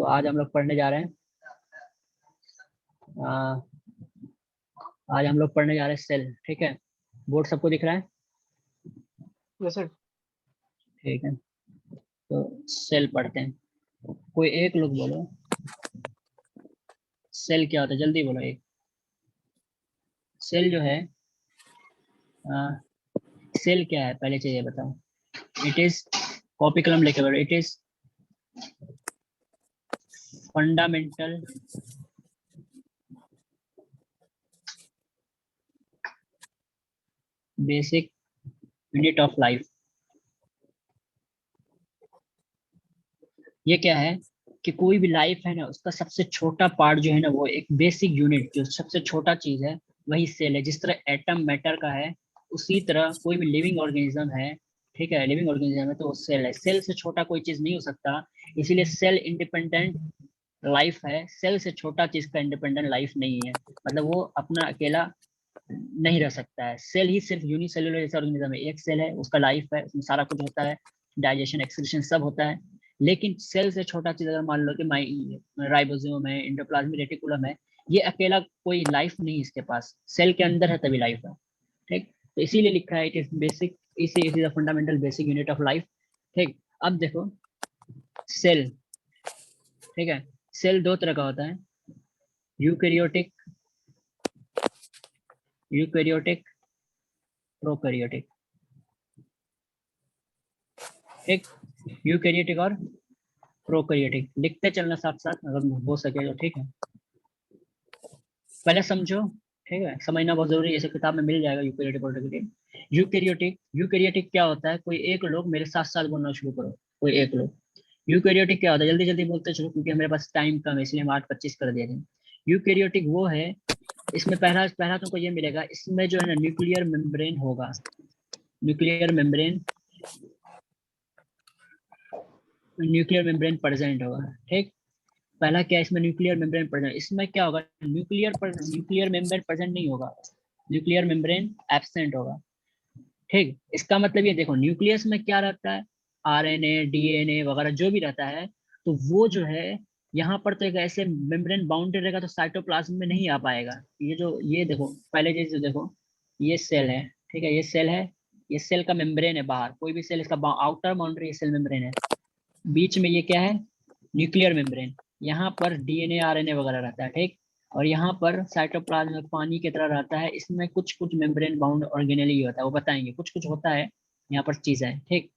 तो आज हम लोग पढ़ने जा रहे हैं आज हम लोग पढ़ने जा रहे हैं सेल। ठीक है, बोर्ड सबको दिख रहा है? Yes sir. ठीक है, तो सेल पढ़ते हैं। कोई एक लोग बोलो सेल क्या होता है, जल्दी बोलो एक। सेल जो है सेल क्या है पहले चीज ये बताओ। इट इज, कॉपी कलम लेके बैठो। It is fundamental basic unit of life. ये क्या है कि कोई भी लाइफ है ना, उसका सबसे छोटा पार्ट जो है ना, वो एक बेसिक यूनिट, जो सबसे छोटा चीज है वही सेल है। जिस तरह एटम मैटर का है, उसी तरह कोई भी लिविंग ऑर्गेनिज्म है, ठीक है, लिविंग ऑर्गेनिज्म है तो वो सेल है। सेल से छोटा कोई चीज नहीं हो सकता, इसीलिए सेल इंडिपेंडेंट लाइफ है। सेल से छोटा चीज का इंडिपेंडेंट लाइफ नहीं है, मतलब वो अपना अकेला नहीं रह सकता है। सेल ही सिर्फ यूनिसेलुलर जैसा ऑर्गेनिज्म है, एक सेल है, उसका लाइफ है, उसमें सारा कुछ होता है, डाइजेशन एक्सक्रीशन सब होता है। लेकिन सेल से छोटा चीज अगर मान लो कि राइबोसोम है, एंडोप्लाज्मिक रेटिकुलम है, ये अकेला कोई लाइफ नहीं इसके पास, सेल के अंदर है तभी लाइफ है। ठीक, तो इसीलिए लिखा है इट इज बेसिक, इसी is the fundamental basic unit of life. ठीक, अब देखो सेल, ठीक है, सेल दो तरह का होता है, यूकैरियोटिक, यूकैरियोटिक, प्रोकैरियोटिक। ठीक, यूकैरियोटिक और प्रोकैरियोटिक लिखते चलना साथ साथ अगर हो सके तो। ठीक है, पहले समझो, ठीक है, समझना बहुत जरूरी है, इसे किताब में मिल जाएगा। यूकैरियोटिक प्रोकैरियोटिक, यूकैरियोटिक, यूकैरियोटिक क्या होता है? कोई एक लोग मेरे साथ साथ बोलना शुरू करो, कोई एक लोग। यूकैरियोटिक क्या होता है, जल्दी जल्दी बोलते चलो क्योंकि हमारे पास टाइम कम है, इसलिए हम 8:25 कर दे रहे हैं। यूकैरियोटिक वो है, इसमें पहला पहला तुमको ये मिलेगा, इसमें जो है ना न्यूक्लियर मेम्ब्रेन होगा, nuclear membrane, nuclear membrane present होगा। ठीक, पहला क्या है, इसमें न्यूक्लियर मेम्ब्रेन प्रेजेंट। इसमें क्या होगा, न्यूक्लियर मेम्ब्रेन प्रेजेंट नहीं होगा, न्यूक्लियर मेम्ब्रेन एब्सेंट होगा। ठीक, इसका मतलब ये देखो, न्यूक्लियस में क्या रहता है, आरएनए, डीएनए वगैरह जो भी रहता है, तो वो जो है यहाँ पर तो एक ऐसे मेम्ब्रेन बाउंडेड रहेगा, तो साइटोप्लाज्म में नहीं आ पाएगा। ये जो, ये देखो पहले चीज देखो, ये सेल है, ठीक है, ये सेल है, ये सेल का मेम्ब्रेन है बाहर, कोई भी सेल इसका आउटर बाउंड्री सेल मेम्ब्रेन है। बीच में ये क्या है, न्यूक्लियर मेम्ब्रेन, यहाँ पर डीएनए आरएनए वगैरह रहता है। ठीक, और यहाँ पर साइटोप्लाज्म में पानी की तरह रहता है, इसमें कुछ कुछ मेम्ब्रेन बाउंड ऑर्गेनेली होता है, वो बताएंगे कुछ कुछ होता है यहाँ पर चीज है। ठीक,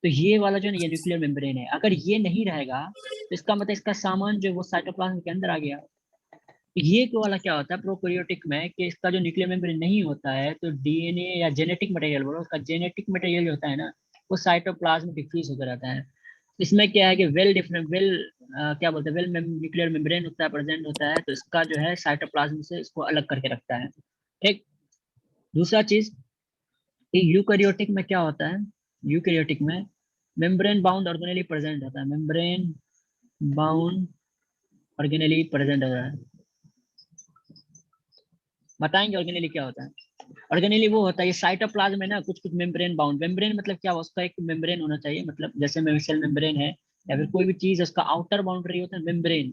तो ये वाला जो है ना, ये न्यूक्लियर मेम्ब्रेन है, अगर ये नहीं रहेगा तो इसका मतलब इसका सामान जो है वो साइटोप्लाज्म के अंदर आ गया। तो ये वाला क्या होता है प्रोकैरियोटिक में, कि इसका जो न्यूक्लियर मेम्ब्रेन नहीं होता है, तो डीएनए या जेनेटिक मटेरियल बोलो, उसका जेनेटिक मटेरियल जो होता है ना, वो साइटोप्लाज्म डिफ्यूज होकर रहता है। इसमें क्या है कि वेल डिफरेंट वेल क्या बोलते हैं, वेल न्यूक्लियर मेम्ब्रेन होता है, प्रेजेंट होता है, तो इसका जो है साइटोप्लाज्म से इसको अलग करके रखता है। ठीक, दूसरा चीज, यूकैरियोटिक में क्या होता है, यूकैरियोटिक में मेम्ब्रेन बाउंड ऑर्गेनेली प्रेजेंट होता है, मेम्ब्रेन बाउंड ऑर्गेनेली प्रेजेंट होता है। बताएंगे ऑर्गेनेली क्या होता है। ऑर्गेनेली वो होता है, ये साइटोप्लाज्म है ना, कुछ कुछ मेम्ब्रेन बाउंड, मेम्ब्रेन मतलब क्या, उसका एक मेम्ब्रेन होना चाहिए, मतलब जैसे में सेल मेम्ब्रेन है या फिर कोई भी चीज, उसका आउटर बाउंड्री होता है मेम्ब्रेन।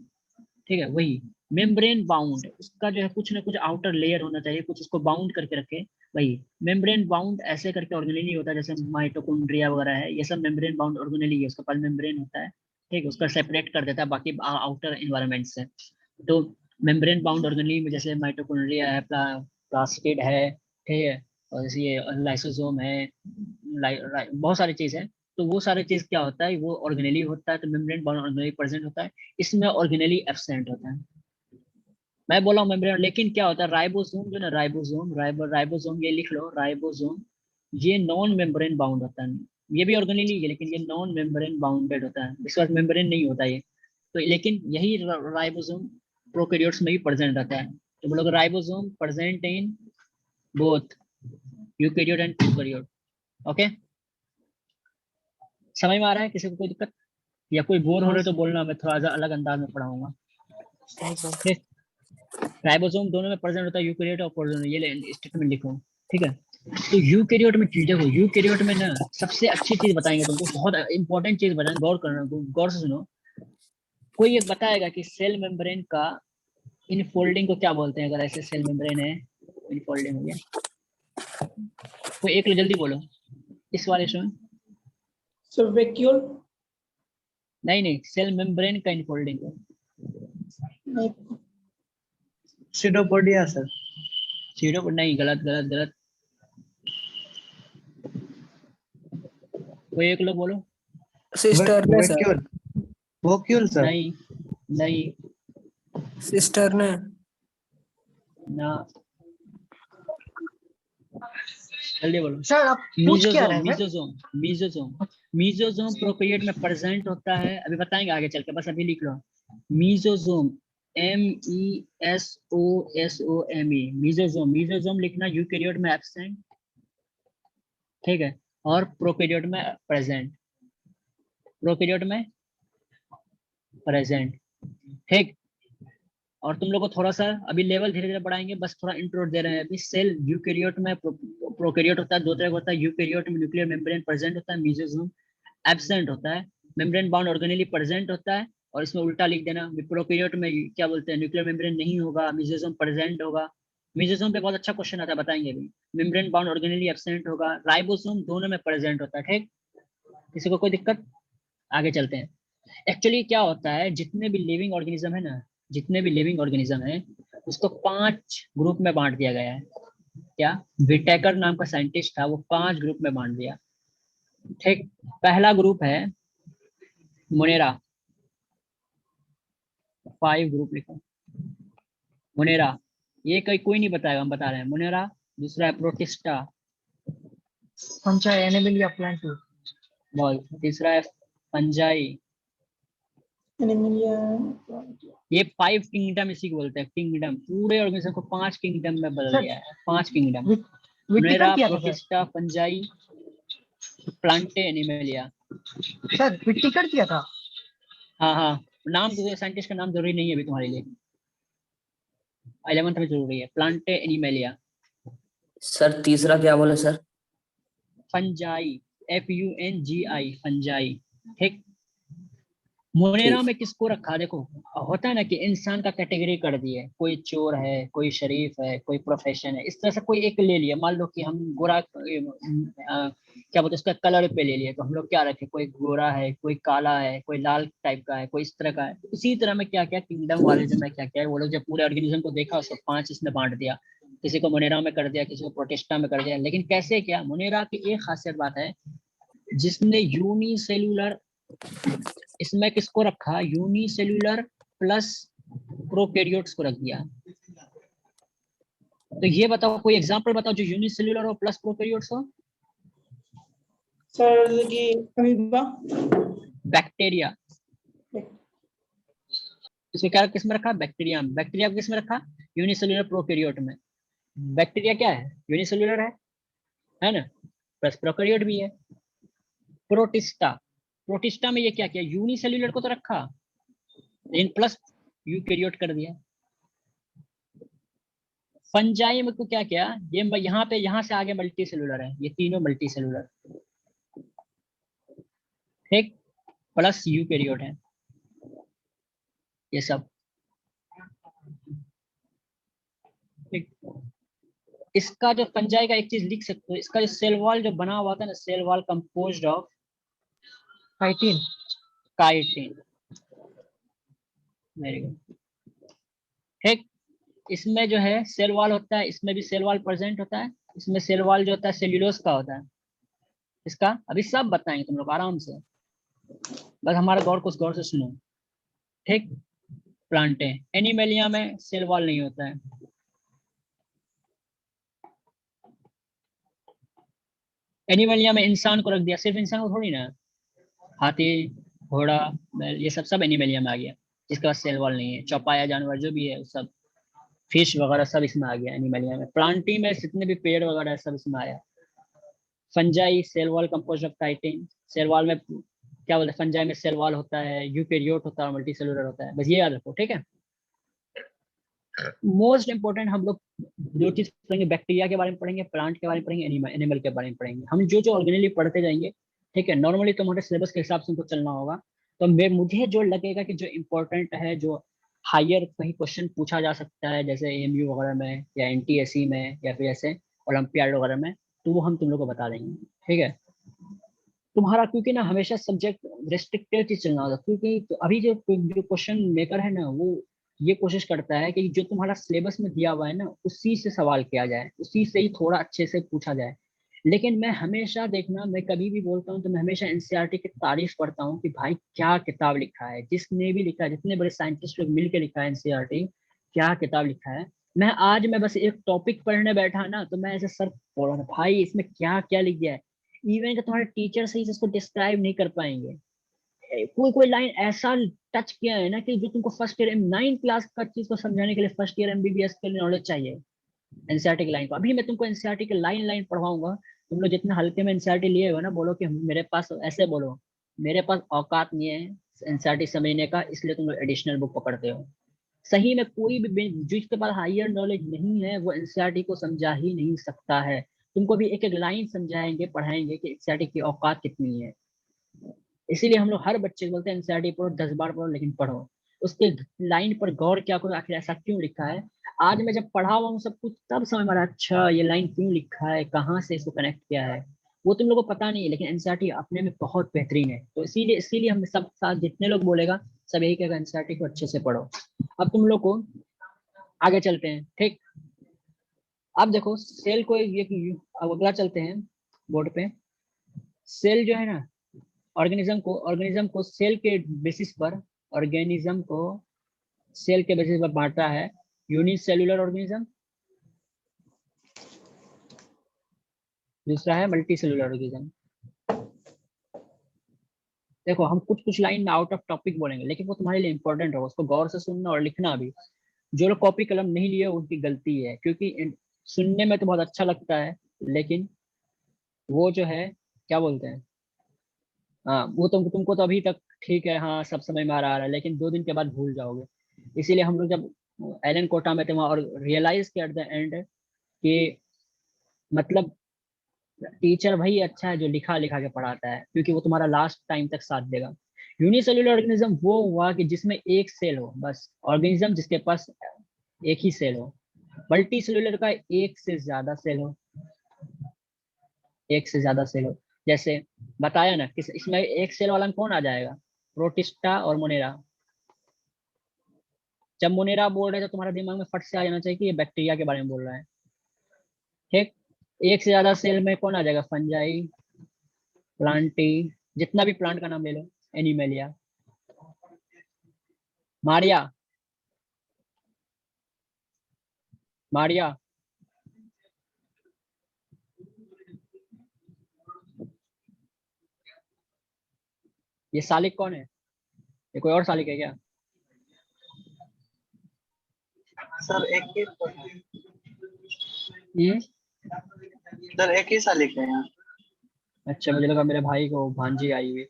ठीक है, वही मेम्ब्रेन बाउंड, उसका जो है कुछ ना कुछ आउटर लेयर होना चाहिए, कुछ उसको बाउंड करके रखे, वही मेम्ब्रेन बाउंड। ऐसे करके ऑर्गेनेली होता है, जैसे माइटोकॉन्ड्रिया वगैरह है, ये सब मेम्ब्रेन बाउंड ऑर्गेनेली है, उसके पास मेम्ब्रेन होता है। ठीक है, उसका सेपरेट कर देता है बाकी आउटर इन्वायरमेंट से। तो मेम्ब्रेन बाउंड ऑर्गेनेली में जैसे माइटोकॉन्ड्रिया है, प्लास्टिड है, ठीक है, और जैसे ये लाइसोसोम है, बहुत सारी चीज है। तो वो सारी चीज क्या होता है, वो ऑर्गेनेली होता है, तो मेम्ब्रेन बाउंड ऑर्गेनेली प्रेजेंट होता है, इसमें ऑर्गेनेली एब्सेंट होता है। मैं बोला हूँ मेम्ब्रेन, लेकिन क्या होता है, राइबोसोम जो ना, राइबोसोम ये लिख लो, राइबोसोम ये नॉन मेम्ब्रेन बाउंड होता है। ये भी ऑर्गेनेली है लेकिन ये नॉन मेम्ब्रेन बाउंडेड होता है, इसके पास मेम्ब्रेन नहीं होता ये। तो लेकिन यही राइबोसोम प्रोकैरियोट्स में भी प्रेजेंट रहता है। तो बोलोगे ribosome present in both eukaryote and prokaryote. Okay, समझ में आ रहा है? किसी को कोई दिक्कत या कोई बोर हो रहे तो बोलना, मैं थोड़ा सा अलग अंदाज में पढ़ाऊंगा। ठीक, राइबोसोम दोनों में प्रेजेंट होता है, यूकैरियोट और प्रोकैरियोट, ये स्टेटमेंट लिखो। ठीक है, तो यूकैरियोट में देखो, यूकैरियोट में ना सबसे अच्छी चीज बताएंगे तुमको, बहुत इंपॉर्टेंट चीज बताएंगे, गौर करना, गौर से सुनो। कोई ये बताएगा कि सेल मेम्ब्रेन का इनफोल्डिंग को क्या बोलते हैं? अगर ऐसे सेल मेम्ब्रेन है, इनफोल्डिंग हो गया, कोई एक जल्दी बोलो इस वाले में। Sir vacuole. नहीं, सेल मेम्ब्रेन का इनफोल्डिंग को सीडोपोडिया सर। सीडो नहीं, गलत गलत गलत। कोई एक लोग बोलो। Cisternae sir. Vacuole, vacuole sir. नहीं नहीं सिस्टरने। ना, जल्दी बोलो। सर आप पूछ क्या रहे हैं? मीजोजोम मीजोजोम मीजोजोम प्रोकैरियोट में प्रेजेंट होता है, अभी बताएंगे आगे चल के, बस अभी लिख लो। Mesosome, MESOSOME, mesosome. मीजोजोम लिखना, यूकैरियोट में एब्सेंट, ठीक है, और प्रोकैरियोट में प्रेजेंट, प्रोकैरियोट में प्रेजेंट, ठीक। और तुम लोग को थोड़ा सा अभी लेवल धीरे धीरे बढ़ाएंगे, बस थोड़ा इंट्रो दे रहे हैं अभी। सेल यूकैरियोट में प्रोकैरियोट होता है, दो तरह का होता है। यूकैरियोट में न्यूक्लियर मेम्ब्रेन प्रेजेंट होता है, मीजोजोम एब्सेंट होता है। मेम्ब्रेन बाउंड ऑर्गेनेली प्रेजेंट होता है, और इसमें उल्टा लिख देना, प्रोकैरियोट में क्या बोलते हैं, न्यूक्लियर मेम्ब्रेन नहीं होगा, मीजोजोम प्रेजेंट होगा। मीजोजोम पे बहुत अच्छा क्वेश्चन आता है, बताएंगे अभी। मेम्ब्रेन बाउंड ऑर्गेनेली एब्सेंट होगा। राइबोसोम दोनों में प्रेजेंट होता है, ठीक। किसी को कोई दिक्कत? आगे चलते हैं। एक्चुअली क्या होता है, जितने भी लिविंग ऑर्गेनिज्म है ना, जितने भी लिविंग ऑर्गेनिज्म है, उसको 5 ग्रुप में बांट दिया गया है। क्या विटेकर नाम का साइंटिस्ट था, वो 5 ग्रुप में बांट दिया, ठीक। पहला ग्रुप है मोनेरा, 5 ग्रुप लिखो। मोनेरा, ये कोई नहीं बताएगा, हम बता रहे हैं। मोनेरा। दूसरा है प्रोटिस्टा, पंचा एनिमलिया प्लांट बॉल। तीसरा है फंजाई। एनिमलिया। ये 5 किंगडम इसी को बोलते हैं, किंगडम। पूरे ऑर्गेनिज्म को 5 किंगडम में बदल सर, दिया है, 5 किंगडम। विटिकर मोनेरा, क्या था sir? Protista, fungi, Plantae, Animalia. Sir विटिकर क्या था? हाँ हाँ, नाम तो साइंटिस्ट का नाम जरूरी नहीं है अभी तुम्हारे लिए, 11th में जरूरी है। Plantae Animalia. सर तीसरा क्या बोले सर? फंजाई, FUNGI, फंजाई, ठीक। मोनेरा ठीक। में किसको रखा? देखो, होता है ना कि इंसान का कैटेगरी कर दिए, कोई चोर है, कोई शरीफ है, कोई प्रोफेशन है, इस तरह से कोई एक ले लिया। मान लो कि हम गोरा क्या बोलते हैं, उसका कलर पे ले लिए, तो हम लोग क्या रखे, कोई गोरा है, कोई काला है, कोई लाल टाइप का है, कोई इस तरह का है। तो इसी तरह में क्या क्या किंगडम वाले जो मैं क्या क्या है, वो लोग जब पूरे ऑर्गेनिज्म को देखा, उसको 5 इसमें बांट दिया। किसी को मोनेरा में कर दिया, किसी को प्रोटिस्टा में कर दिया। लेकिन कैसे क्या, मोनेरा की एक खासियत बात है, जिसने यूनिसेल्यूलर, इसमें किसको रखा, यूनिसेल्यूलर प्लस प्रोकैरियोट्स को रख दिया। तो ये बताओ, कोई एग्जांपल बताओ जो यूनिसेल्यूलर हो प्लस प्रोकैरियोट्स हो। सर जैसे कि अमीबा। बैक्टीरिया, इसको क्या किसमें रखा, बैक्टीरिया में। बैक्टीरिया को किसमें रखा, यूनिसेल्यूलर प्रोकैरियोट में। बैक्टीरिया क्या है, यूनिसेल्यूलर है ना, प्लस प्रोकैरियोट भी है। प्रोटिस्टा, प्रोटिस्टा में ये क्या किया, यूनिसेल्यूलर को तो रखा, लेकिन प्लस यूकैरियोट कर दिया। फंजाई में को क्या किया, ये यहाँ पे, यहाँ से आगे मल्टी सेलुलर है, ये तीनों मल्टी सेलुलर, ठीक, प्लस यूकैरियोट है ये सब, ठीक। इसका जो फंजाई का एक चीज लिख सकते हो, इसका जो सेल वॉल जो बना हुआ था ना, cell wall composed of chitin. Chitin, very good, ठीक। इसमें जो है सेल वॉल होता है, इसमें भी सेल वॉल प्रेजेंट होता है। इसमें सेल वॉल जो होता है सेल्यूलोज का होता है। इसका अभी सब बताएंगे तुम लोग आराम से, बस हमारा गौर से सुनो, ठीक। प्लांटे, एनिमेलिया में सेल वॉल नहीं होता है। एनिमेलिया में इंसान को रख दिया, सिर्फ इंसान को थोड़ी ना, हाथी, घोड़ा, बैल, ये सब एनिमेलिया में आ गया, जिसके पास सेल वॉल नहीं है। चौपाया जानवर जो भी है सब, फिश वगैरह सब इसमें आ गया एनिमेलिया में। प्लांटी में जितने भी पेड़ वगैरह है सब इसमें आया। Fungi, cell wall compose of chitin. Cell wall में क्या बोलते हैं, फंजाई में सेल वॉल होता है, यूकैरियोट होता है, मल्टी सेलुलर होता है, बस ये याद रखो, ठीक है। मोस्ट इंपोर्टेंट हम लोग जो चीज पढ़ेंगे, बैक्टीरिया के बारे में पढ़ेंगे, प्लांट के बारे में पढ़ेंगे, एनिमल के बारे में पढ़ेंगे। हम जो जो ऑर्गेनिकली पढ़ते जाएंगे, ठीक है। नॉर्मली तुम्हारे सिलेबस के हिसाब से उनको चलना होगा। तो मुझे जो लगेगा कि जो इम्पोर्टेंट है, जो हायर कहीं क्वेश्चन पूछा जा सकता है जैसे एएमयू वगैरह में या एनटीएससी में या फिर ऐसे ओलंपियाड वगैरह में, तो वो हम तुम लोग को बता देंगे। ठीक है, तुम्हारा क्योंकि ना हमेशा सब्जेक्ट रेस्ट्रिक्टेड चीज चलना होगा, क्योंकि तो अभी जो जो क्वेश्चन मेकर है ना, वो ये कोशिश करता है कि जो तुम्हारा सिलेबस में दिया हुआ है ना, उसी से सवाल किया जाए, उसी से ही थोड़ा अच्छे से पूछा जाए। लेकिन मैं हमेशा देखना, मैं कभी भी बोलता हूँ तो मैं हमेशा एनसीईआरटी की तारीफ करता हूँ कि भाई क्या किताब लिखा है, जिसने भी लिखा है, जितने बड़े साइंटिस्ट लोग मिलकर लिखा है एनसीईआरटी, क्या किताब लिखा है। मैं बस एक टॉपिक पढ़ने बैठा ना, तो मैं ऐसे सर बोल रहा था भाई इसमें क्या क्या लिख गया है। इवन कि तुम्हारे टीचर सही से इसको डिस्क्राइब नहीं कर पाएंगे। कोई कोई लाइन ऐसा टच किया है ना कि जो तुमको फर्स्ट ईयर 9 क्लास का चीज को समझाने के लिए फर्स्ट ईयर एमबीबीएस के लिए नॉलेज चाहिए। एनसीईआरटी की लाइन को अभी मैं तुमको एनसीईआरटी के लाइन लाइन पढ़वाऊंगा। तुम लोग जितने हल्के में एनसीईआरटी लिए हो ना, बोलो कि मेरे पास, ऐसे बोलो मेरे पास औकात नहीं है एनसीईआरटी समझने का, इसलिए तुम लोग एडिशनल बुक पकड़ते हो। सही में कोई भी जिसके पास हायर नॉलेज नहीं है वो एनसीईआरटी को समझा ही नहीं सकता है। तुमको भी एक एक लाइन समझाएंगे, पढ़ाएंगे कि एनसीईआरटी की औकात कितनी है। इसीलिए हम लोग हर बच्चे को बोलते हैं एनसीईआरटी पढ़ो, 10 बार पढ़ो, लेकिन पढ़ो। उसके लाइन पर गौर क्या करो, आखिर ऐसा क्यों लिखा है। आज मैं जब पढ़ा हुआ हूँ सब कुछ, तब समझ में आ रहा है, अच्छा ये लाइन क्यों लिखा है, कहाँ से इसको कनेक्ट किया है। वो तुम लोगों को पता नहीं है, लेकिन एनसीईआरटी अपने में बहुत बेहतरीन है। तो इसीलिए इसीलिए हम सब साथ जितने लोग बोलेगा, सब यही कहेगा एनसीईआरटी को अच्छे से पढ़ो। अब तुम लोग को आगे चलते हैं। ठीक, अब देखो सेल को ये, अब अगला चलते हैं बोर्ड पे। सेल जो है ना, ऑर्गेनिज्म को सेल के बेसिस पर, ऑर्गेनिज्म को सेल के बेसिस पर बांटा है। यूनिसेल्युलर ऑर्गेनिज्म, दूसरा है मल्टी सेल्युलर ऑर्गेनिज्म। देखो हम कुछ कुछ लाइन में आउट ऑफ टॉपिक बोलेंगे, लेकिन वो तुम्हारे लिए इंपॉर्टेंट होगा, उसको गौर से सुनना और लिखना भी। जो लोग कॉपी कलम नहीं लिए उनकी गलती है, क्योंकि सुनने में तो बहुत अच्छा लगता है, लेकिन वो जो है क्या बोलते हैं, हाँ वो तुमको तो अभी तक ठीक है, हाँ सब समझ में आ रहा है, लेकिन 2 दिन के बाद भूल जाओगे। इसीलिए हम लोग जब एलन कोटा में थे वहाँ, और रियलाइज किया एट द एंड कि मतलब टीचर वही अच्छा है जो लिखा लिखा के पढ़ाता है, क्योंकि वो तुम्हारा लास्ट टाइम तक साथ देगा। यूनिसेल्युलर ऑर्गेनिज्म वो हुआ कि जिसमें एक सेल हो, बस ऑर्गेनिज्म जिसके पास एक ही सेल हो। मल्टी सेल्युलर का एक से ज्यादा सेल हो, एक से ज्यादा सेल हो। जैसे बताया ना, किस इसमें एक सेल वाला में कौन आ जाएगा, प्रोटिस्टा और मोनेरा। जब मोनेरा बोल रहे हैं तो तुम्हारे दिमाग में फट से आ जाना चाहिए कि ये बैक्टीरिया के बारे में बोल रहा है। ठीक, एक से ज्यादा सेल में कौन आ जाएगा, फंजाई, प्लांटी, जितना भी प्लांट का नाम ले लो, एनिमेलिया, मारिया, मारिया, ये सालिक कौन है, ये कोई और सालिक है क्या। सर एक ही हम्म, सर एक ही साल लिखे हैं। अच्छा मुझे लगा मेरे भाई को भांजी आई हुई।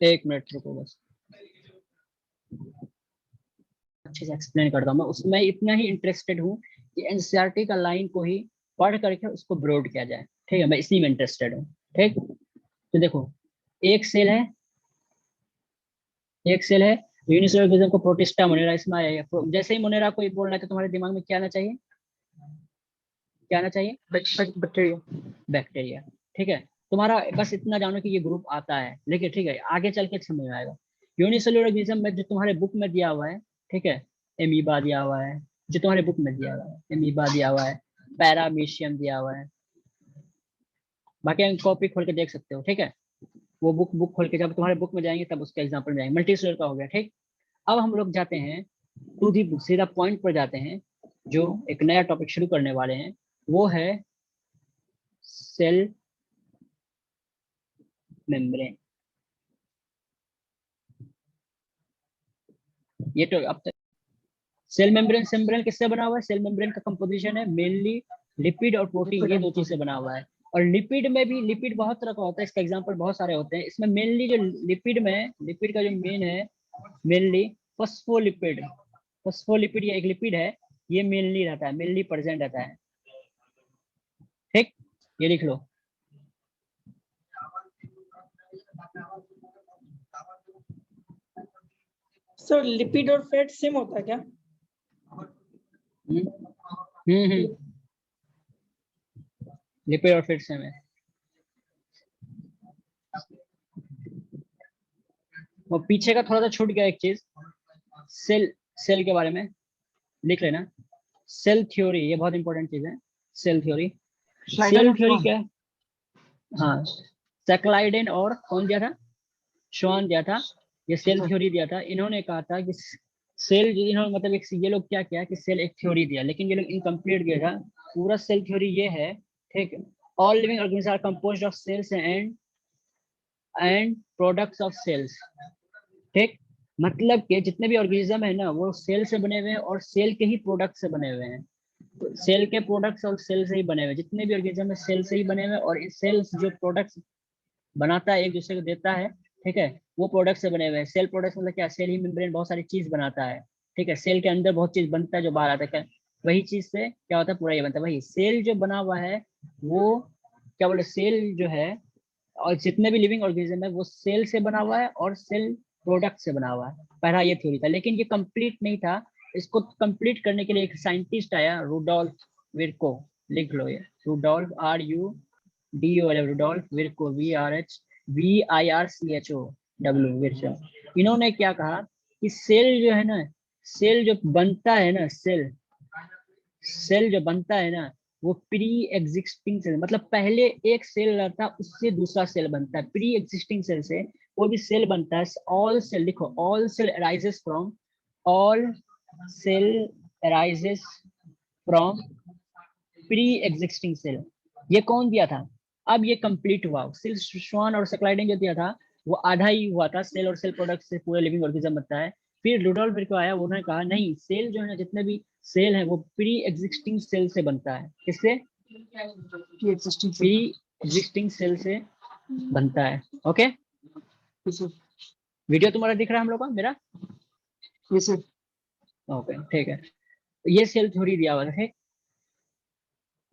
एक मिनट रुको बस, अच्छे से एक्सप्लेन करता हूँ। मैं उसमें इतना ही इंटरेस्टेड हूँ कि एनसीईआरटी का लाइन को ही पढ़ करके उसको ब्रॉड किया जाए। ठीक है, मैं इसी में इंटरेस्टेड हूँ। ठीक, तो देखो एक सेल है, एक सेल है, यूनिसेल्युलर को प्रोटिस्टा मोनेरा इसमें आएगा। जैसे ही मोनेरा को बोलना है तो तुम्हारे दिमाग में क्या आना चाहिए, क्या आना चाहिए, बैक्टीरिया। बैक्टीरिया। ठीक है, तुम्हारा बस इतना जानो कि ये ग्रुप आता है, लेकिन ठीक है आगे चल के समझ में आएगा। यूनिसेल्युलर ऑर्गेनिज्म में जो तुम्हारे बुक में दिया हुआ है, ठीक है, एमीबा दिया हुआ है, जो तुम्हारे बुक में दिया हुआ है, एमीबा दिया हुआ है, पैरामीशियम दिया हुआ है। बाकी हम कॉपी खोल के देख सकते हो। ठीक है, वो बुक खोल के जब तुम्हारे बुक में जाएंगे तब उसका एग्जाम्पल जाएंगे। मल्टी सेल्युलर का हो गया। ठीक, अब हम लोग जाते हैं टू दी सीधा पॉइंट पर जाते हैं, जो एक नया टॉपिक शुरू करने वाले हैं, वो है सेल मेम्ब्रेन। ये तो अब तक सेल मेम्ब्रेन, सेम्ब्रेन किससे बना हुआ है, सेल मेम्ब्रेन का कंपोजिशन है मेनली लिपिड और प्रोटीन, ये 2 चीज से बना हुआ है। और लिपिड में भी, लिपिड बहुत तरह का होता है, इसका एग्जांपल बहुत सारे होते हैं। इसमें मेनली जो लिपिड में, लिपिड का जो मेन है मेनली फॉस्फोलिपिड। फॉस्फोलिपिड ये एक लिपिड है, ये मेनली रहता है, मेनली प्रेजेंट रहता है। ठीक, ये लिख लो, सर लिपिड और फैट सेम होता है क्या? लिपिड और फैट सेम है। वो पीछे का थोड़ा सा छूट गया एक चीज, सेल के बारे में लिख लेना। सेल थ्योरी, ये बहुत इंपॉर्टेंट चीज है। सेल थ्योरी, सेल थ्योरी क्या है? हाँ, सैकलाइडेन और कौन दिया था? श्वान दिया था। ये सेल थ्योरी दिया था। इन्होंने कहा था कि सेल, इन्होंने मतलब एक, ये लोग क्या किया कि सेल एक थ्योरी दिया, लेकिन ये लोग इनकम्प्लीट दिया था। पूरा सेल थ्योरी ये है, ठीक है, all living organism are composed of cells and products of cells. ठीक, मतलब कि जितने भी ऑर्गेनिज्म है ना, वो सेल से बने हुए हैं और सेल के ही प्रोडक्ट से बने हुए हैं। तो सेल के प्रोडक्ट्स और सेल से ही बने हुए हैं। जितने भी ऑर्गेनिज्म है सेल से ही बने हुए हैं, और इस सेल्स जो प्रोडक्ट्स बनाता है, एक दूसरे को देता है, ठीक है, वो प्रोडक्ट से बने हुए हैं। सेल प्रोडक्ट्स मतलब क्या? सेल ही मेम्ब्रेन बहुत सारी चीज बनाता है, ठीक है। सेल के अंदर बहुत चीज बनता है जो बाहर आता है, क्या वही चीज से क्या होता है? पूरा ये बनता है। वही सेल जो बना हुआ है वो क्या बोले, सेल जो है, और जितने भी लिविंग ऑर्गेनिज्म है वो सेल से बना हुआ है और सेल प्रोडक्ट से बना हुआ है। पहला ये थ्योरी था, लेकिन ये कंप्लीट नहीं था। इसको कंप्लीट करने के लिए एक साइंटिस्ट आया, रुडोल्फ विर्को। लिख लो ये, Rudolf, RUDOLF, Rudolf विर्को, VIRCHO Virchow. इन्होंने क्या कहा कि सेल जो है ना, सेल जो बनता है ना, सेल जो बनता है ना, वो प्री एग्जिस्टिंग सेल, मतलब पहले एक सेल रहता है, उससे दूसरा सेल बनता है। प्री एग्जिस्टिंग सेल से कोई भी सेल बनता है। ऑल सेल, लिखो, all cell arises from, all cell arises from pre existing cell. ये कौन दिया था? अब ये कंप्लीट हुआ। सिल श्वान और सेक्लाइडेन जो दिया था वो आधा ही हुआ था। सेल और सेल प्रोडक्ट से पूरे लिविंग ऑर्गेनिज्म बनता है। फिर रुडोल्फ विर्को आया, उन्होंने कहा नहीं, सेल जो है ना, जितने भी सेल है वो प्री एग्जिस्टिंग सेल से बनता है। किससे? प्री एग्जिस्टिंग सेल से बनता है। ओके, वीडियो तुम्हारा दिख रहा है हम लोग का, मेरा? ओके, ठीक है। ये सेल थ्योरी दिया हुआ है।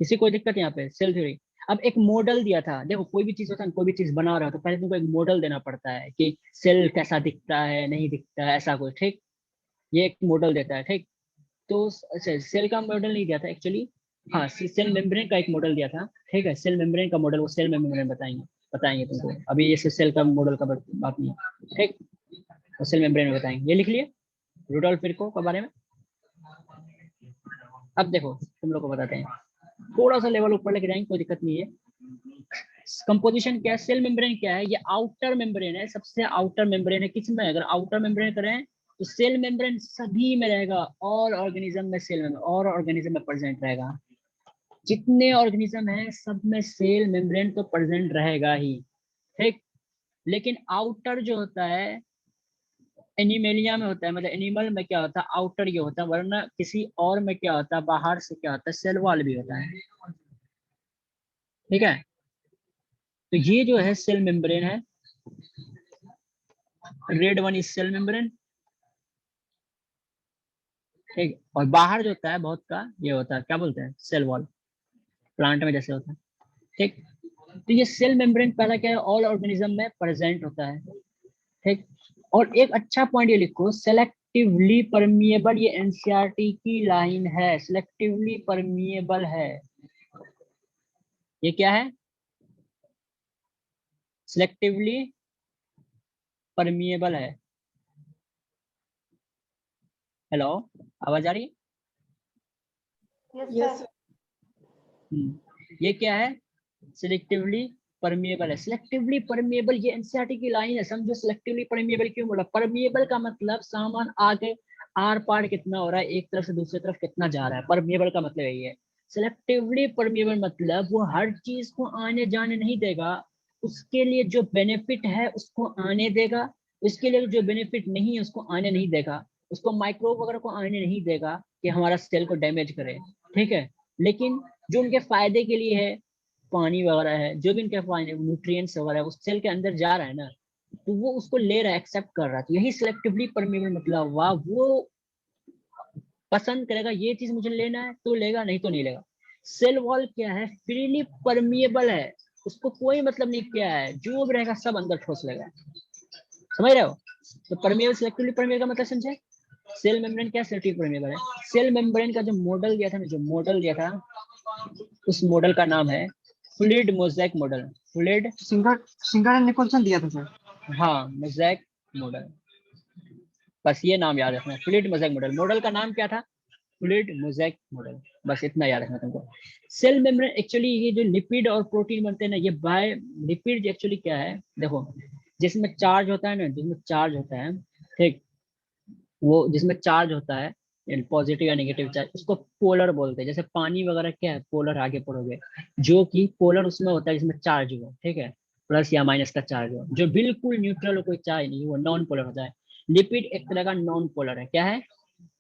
किसी कोई दिक्कत यहाँ पे? Cell theory. अब एक मॉडल दिया था। देखो, कोई भी चीज होता है, कोई भी चीज बना रहा हो तो पहले तुमको एक मॉडल देना पड़ता है कि सेल कैसा दिखता है, नहीं दिखता है, ऐसा कुछ, ठीक। ये एक मॉडल देता है, ठीक। तो अच्छा, सेल का मॉडल नहीं दिया था एक्चुअली। हाँ, सेल मेम्ब्रेन का एक मॉडल दिया था, ठीक है। सेल मेम्ब्रेन का मॉडल वो सेल मेम्ब्रेन बताएंगे तुमको। अभी ये सेल का मॉडल का बात नहीं है, ठीक। वो सेल मेम्ब्रेन में बताएंगे। ये लिख लिए रुडोल्फ विर्को के बारे में। अब देखो, तुम लोग को बताते हैं, थोड़ा सा लेवल ऊपर लेके जाएंगे, कोई दिक्कत नहीं है। कंपोजिशन क्या है? सेल मेम्ब्रेन क्या है? ये आउटर मेम्ब्रेन है, सबसे आउटर मेम्ब्रेन है। किसमें? अगर आउटर मेम्ब्रेन करें तो सेल मेम्ब्रेन सभी में रहेगा। ऑल ऑर्गेनिज्म में सेल मेम्ब्रेन, और ऑर्गेनिज्म में प्रेजेंट रहेगा। जितने ऑर्गेनिज्म है सब में सेल मेम्ब्रेन तो प्रेजेंट रहेगा ही, ठीक। लेकिन आउटर जो होता है, एनिमेलिया में होता है, मतलब एनिमल में क्या होता है, आउटर ये होता है। वरना किसी और में क्या होता है, बाहर से क्या होता है, सेल वॉल भी होता है, ठीक है। तो ये जो है सेल मेम्ब्रेन है। Red one is cell membrane, ठीक। और बाहर जो होता है बहुत का, ये होता है, क्या बोलते हैं, सेल वॉल, प्लांट में जैसे होता है, ठीक। तो ये सेल मेम्ब्रेन पहला क्या है, ऑल ऑर्गेनिज्म में प्रेजेंट होता है, ठीक। और एक अच्छा पॉइंट ये लिखो, सेलेक्टिवली परमिएबल। ये एनसीईआरटी की लाइन है, सेलेक्टिवली परमिएबल है। ये क्या है? सिलेक्टिवली परमिएबल है। हेलो, आवाज आ रही है? यस ये क्या है? सिलेक्टिवली परमिएबल है। सिलेक्टिवली परमिएबल, ये एनसीईआरटी की लाइन है, समझो। सिलेक्टिवली परमिएबल क्यों बोला? परमिएबल का मतलब सामान आगे आर पार कितना हो रहा है, एक तरफ से दूसरी तरफ कितना जा रहा है। परमिएबल का मतलब यही है। सिलेक्टिवली परमिएबल मतलब वो हर चीज को आने जाने नहीं देगा, उसके लिए जो बेनिफिट है उसको आने देगा, उसके लिए जो बेनिफिट नहीं है उसको आने नहीं देगा। उसको माइक्रोब वगैरह को आने नहीं देगा कि हमारा सेल को डैमेज करे, ठीक है। लेकिन जो उनके फायदे के लिए है, पानी वगैरह है, जो भी उनके न्यूट्रिएंट्स वगैरह है, उस सेल के अंदर जा रहा है ना, तो वो उसको ले रहा है, एक्सेप्ट कर रहा है। तो यही सिलेक्टिवली परमिएबल मतलब हुआ। वो पसंद करेगा, ये चीज मुझे लेना है तो लेगा, नहीं तो नहीं लेगा। सेल वॉल क्या है? फ्रीली परमिएबल है, उसको कोई मतलब नहीं क्या है, जो भी रहेगा सब अंदर ठोस लेगा। समझ रहे हो? तो परमेबल सिलेक्टिवली परमेबल का मतलब समझे? सेल मेम्ब्रेन क्या सिलेक्टिव परमेबल है? सेल मेम्ब्रेन का जो मॉडल दिया था ना, जो मॉडल दिया था, उस मॉडल का नाम है fluid mosaic model. Fluid Singer and Nicolson दिया था सर। हाँ, मोज़ेक मॉडल, बस ये नाम याद रखना, फ्लूइड मोज़ेक मॉडल। मॉडल का नाम क्या था? फ्लूइड मोज़ेक मॉडल, बस इतना याद रखना तुमको। सेल मेम्ब्रेन एक्चुअली ये जो लिपिड और प्रोटीन बनते हैं ना, ये बाय लिपिड एक्चुअली क्या है देखो, जिसमें चार्ज होता है ना, जिसमें चार्ज होता है, ठीक, वो जिसमें चार्ज होता है पॉजिटिव या नेगेटिव चार्ज, उसको पोलर बोलते हैं। जैसे पानी वगैरह क्या है, पोलर, आगे पढ़ोगे, जो कि पोलर उसमें होता है जिसमें चार्ज हो, ठीक है, प्लस या माइनस का चार्ज हो। जो बिल्कुल न्यूट्रल हो, कोई चार्ज नहीं, वो नॉन पोलर होता है। लिपिड एक तरह का नॉन पोलर है। क्या है?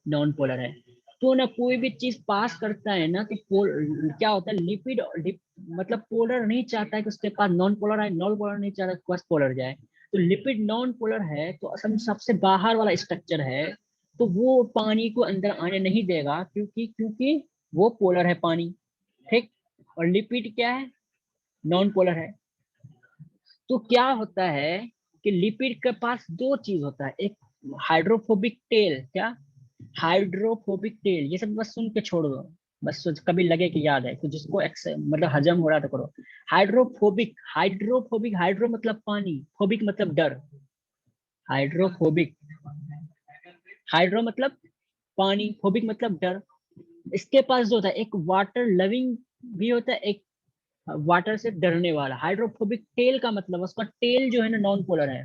नॉन पोलर है। तो ना कोई भी चीज पास करता है ना, तो क्या होता है, मतलब पोलर नहीं चाहता है कि उसके पास नॉन पोलर है, नॉन पोलर नहीं चाहता कि पास पोलर जाए। तो लिपिड नॉन पोलर है, तो असल में सबसे बाहर वाला स्ट्रक्चर है, तो वो पानी को अंदर आने नहीं देगा, क्योंकि क्योंकि वो पोलर है पानी, ठीक। और लिपिड क्या है? नॉन पोलर है। तो क्या होता है कि लिपिड के पास दो चीज होता है, एक हाइड्रोफोबिक टेल, क्या? Hydrophobic tell. ये सब बस सुन के छोड़ दो, बस कभी लगे कि याद है तो जिसको मतलब हजम हो रहा तो करो। हाइड्रोफोबिक, हाइड्रोफोबिक, हाइड्रो मतलब पानी, फोबिक मतलब डर। हाइड्रोफोबिक, हाइड्रो मतलब पानी, फोबिक मतलब डर। इसके पास जो होता है, एक वाटर लविंग भी होता है, एक वाटर से डरने वाला। हाइड्रोफोबिक टेल का मतलब, उसका टेल जो है ना नॉन पोलर है,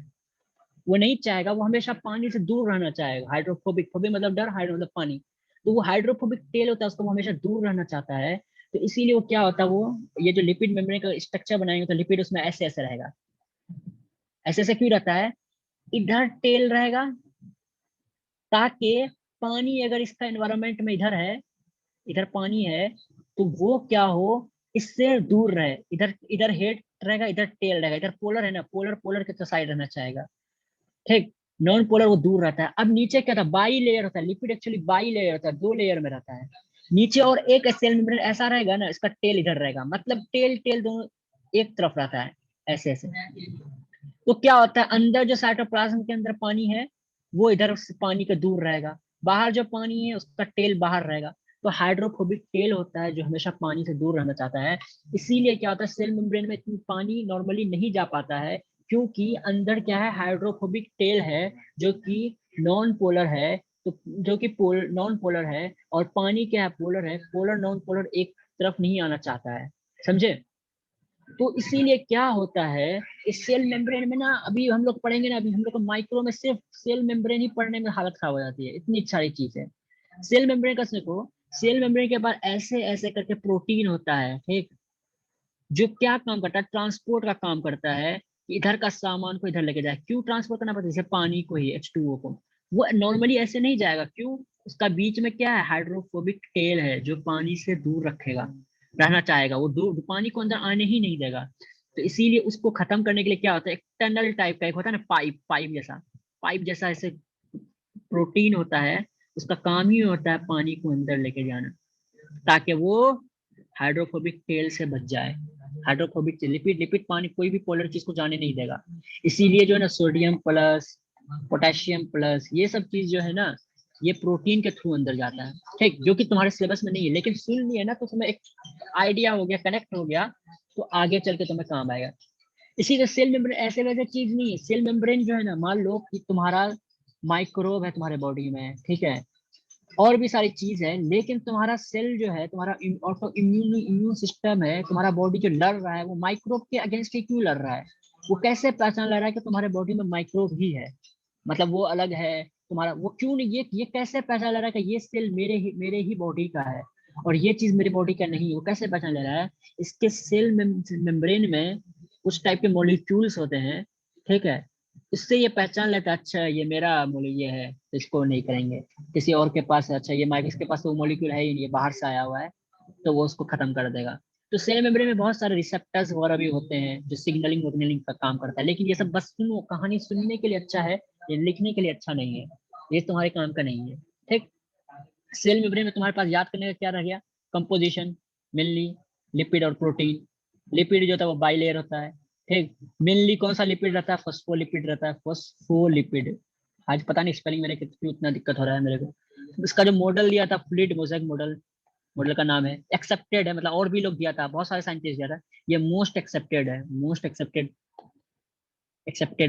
वो नहीं चाहेगा, वो हमेशा पानी से दूर रहना चाहेगा। हाइड्रोफोबिक, फोबिक मतलब डर, हाइड्रो मतलब पानी। तो वो हाइड्रोफोबिक टेल होता है, उसको वो हमेशा दूर रहना चाहता है। तो इसीलिए वो क्या होता है, वो ये जो लिपिड मेम्ब्रेन का स्ट्रक्चर बनाएंगे, तो लिपिड उसमें ऐसे ऐसे रहेगा। ऐसे ऐसे क्यों रहता है? इधर टेल रहेगा, ताकि पानी अगर इसका एनवायरमेंट में इधर है, इधर पानी है, तो वो क्या हो, इससे दूर रहे। इधर इधर हेड रहेगा, इधर टेल रहेगा। इधर पोलर है ना, पोलर पोलर के साइड रहना चाहेगा, ठीक। नॉन पोलर वो दूर रहता है। अब नीचे क्या था, बाई लेयर होता है। लिपिड एक्चुअली बाई लेयर होता है, दो लेयर में रहता है नीचे। और एक सेल मेम्ब्रेन ऐसा रहेगा ना, इसका टेल इधर रहेगा, मतलब टेल टेल दोनों एक तरफ रहता है, ऐसे ऐसे। तो क्या होता है, अंदर जो साइटोप्लाज्म के अंदर पानी है, वो इधर से पानी के दूर रहेगा। बाहर जो पानी है, उसका टेल बाहर रहेगा। तो हाइड्रोफोबिक टेल होता है, जो हमेशा पानी से दूर रहना चाहता है। इसीलिए क्या होता है, सेल मेम्ब्रेन में इतनी पानी नॉर्मली नहीं जा पाता है, क्योंकि अंदर क्या है, हाइड्रोफोबिक टेल है, जो कि नॉन पोलर है। तो जो कि नॉन पोलर है, और पानी क्या है, पोलर है। पोलर नॉन पोलर एक तरफ नहीं आना चाहता है, समझे? तो इसीलिए क्या होता है, इस सेल मेम्ब्रेन में ना, अभी हम लोग पढ़ेंगे ना, अभी हम लोग को माइक्रो में सिर्फ सेल मेम्ब्रेन ही पढ़ने में हालत खराब हो जाती है, इतनी सारी चीज है। सेल मेम्ब्रेन का देखो, सेल मेम्ब्रेन के बाद ऐसे ऐसे करके प्रोटीन होता है, ठीक, जो क्या काम करता है, ट्रांसपोर्ट का काम करता है, कि इधर का सामान को इधर लेके जाए। क्यों ट्रांसपोर्ट करना पड़ता है? जैसे पानी को ही, H2O को, वो नॉर्मली ऐसे नहीं जाएगा। क्यों? उसका बीच में क्या है, हाइड्रोफोबिक टेल है, जो पानी से दूर रखेगा, रहना चाहेगा। वो दूर पानी को अंदर आने ही नहीं देगा। तो इसीलिए उसको खत्म करने के लिए क्या होता है, एक टनल टाइप का एक होता है ना, पाइप, पाइप जैसा ऐसे प्रोटीन होता है। उसका काम ही होता है पानी को अंदर लेके जाना, ताकि वो हाइड्रोफोबिक टेल से बच जाए। हाइड्रोफोबिक लिपिड, लिपिड पानी कोई भी पोलर चीज को जाने नहीं देगा। इसीलिए जो है ना, सोडियम प्लस, पोटेशियम प्लस, ये सब चीज जो है ना, ये प्रोटीन के थ्रू अंदर जाता है, ठीक। जो कि तुम्हारे सिलेबस में नहीं है, लेकिन सुन लिया ना, तो तुम्हें एक आइडिया हो गया, कनेक्ट हो गया, तो आगे चल के तुम्हें काम आएगा। इसीलिए सेल मेम्ब्रेन ऐसे वैसे चीज नहीं है। सेल मेम्ब्रेन जो है ना, मान लो कि तुम्हारा माइक्रोब है तुम्हारे बॉडी में, ठीक है, और भी सारी चीज है, लेकिन तुम्हारा सेल जो है, तुम्हारा ऑटो इम्यून सिस्टम है, तुम्हारा बॉडी जो लड़ रहा है, वो माइक्रोब के अगेंस्ट ही क्यों लड़ रहा है? वो कैसे पहचान ले रहा है कि तुम्हारे बॉडी में माइक्रोब ही है, मतलब वो अलग है तुम्हारा? वो क्यों नहीं, ये कैसे पहचान ले रहा है कि ये सेल मेरे ही बॉडी का है, और ये चीज मेरी बॉडी का नहीं है? वो कैसे पहचान ले रहा है? इसके सेल मेम्ब्रेन में कुछ टाइप के मॉलिक्यूल्स होते हैं, ठीक है। इससे ये पहचान लेता है, अच्छा ये मेरा ये है, तो इसको नहीं करेंगे। किसी और के पास है, अच्छा ये माइक, इसके पास तो मॉलिक्यूल है ही नहीं, ये बाहर से आया हुआ है, तो वो उसको खत्म कर देगा। तो सेल मेम्ब्रेन में बहुत सारे रिसेप्टर्स वगैरह भी होते हैं, जो सिग्नलिंग विग्नलिंग का काम करता है। लेकिन ये सब बस सुनो, कहानी सुनने के लिए अच्छा है, ये लिखने के लिए अच्छा नहीं है, ये तुम्हारे काम का नहीं है, ठीक। सेल मेम्ब्रेन में तुम्हारे पास याद करने का क्या रह गया, कंपोजिशन, मेनली लिपिड और प्रोटीन। लिपिड जो होता है वो बाइलेयर होता है, ठीक, मेनली कौन सा लिपिड रहता है? फॉस्फोलिपिड रहता है, फॉस्फोलिपिड। आज पता नहीं स्पेलिंग मेरे क्यों इतना दिक्कत हो रहा है मेरे को। इसका जो मॉडल दिया था फ्लूइड मोज़ेक मॉडल, मॉडल का नाम है, एक्सेप्टेड है, मतलब और भी लोग दिया था, बहुत सारे साइंटिस्ट दिया था, ये मोस्ट एक्सेप्टेड है, मोस्ट एक्सेप्टेड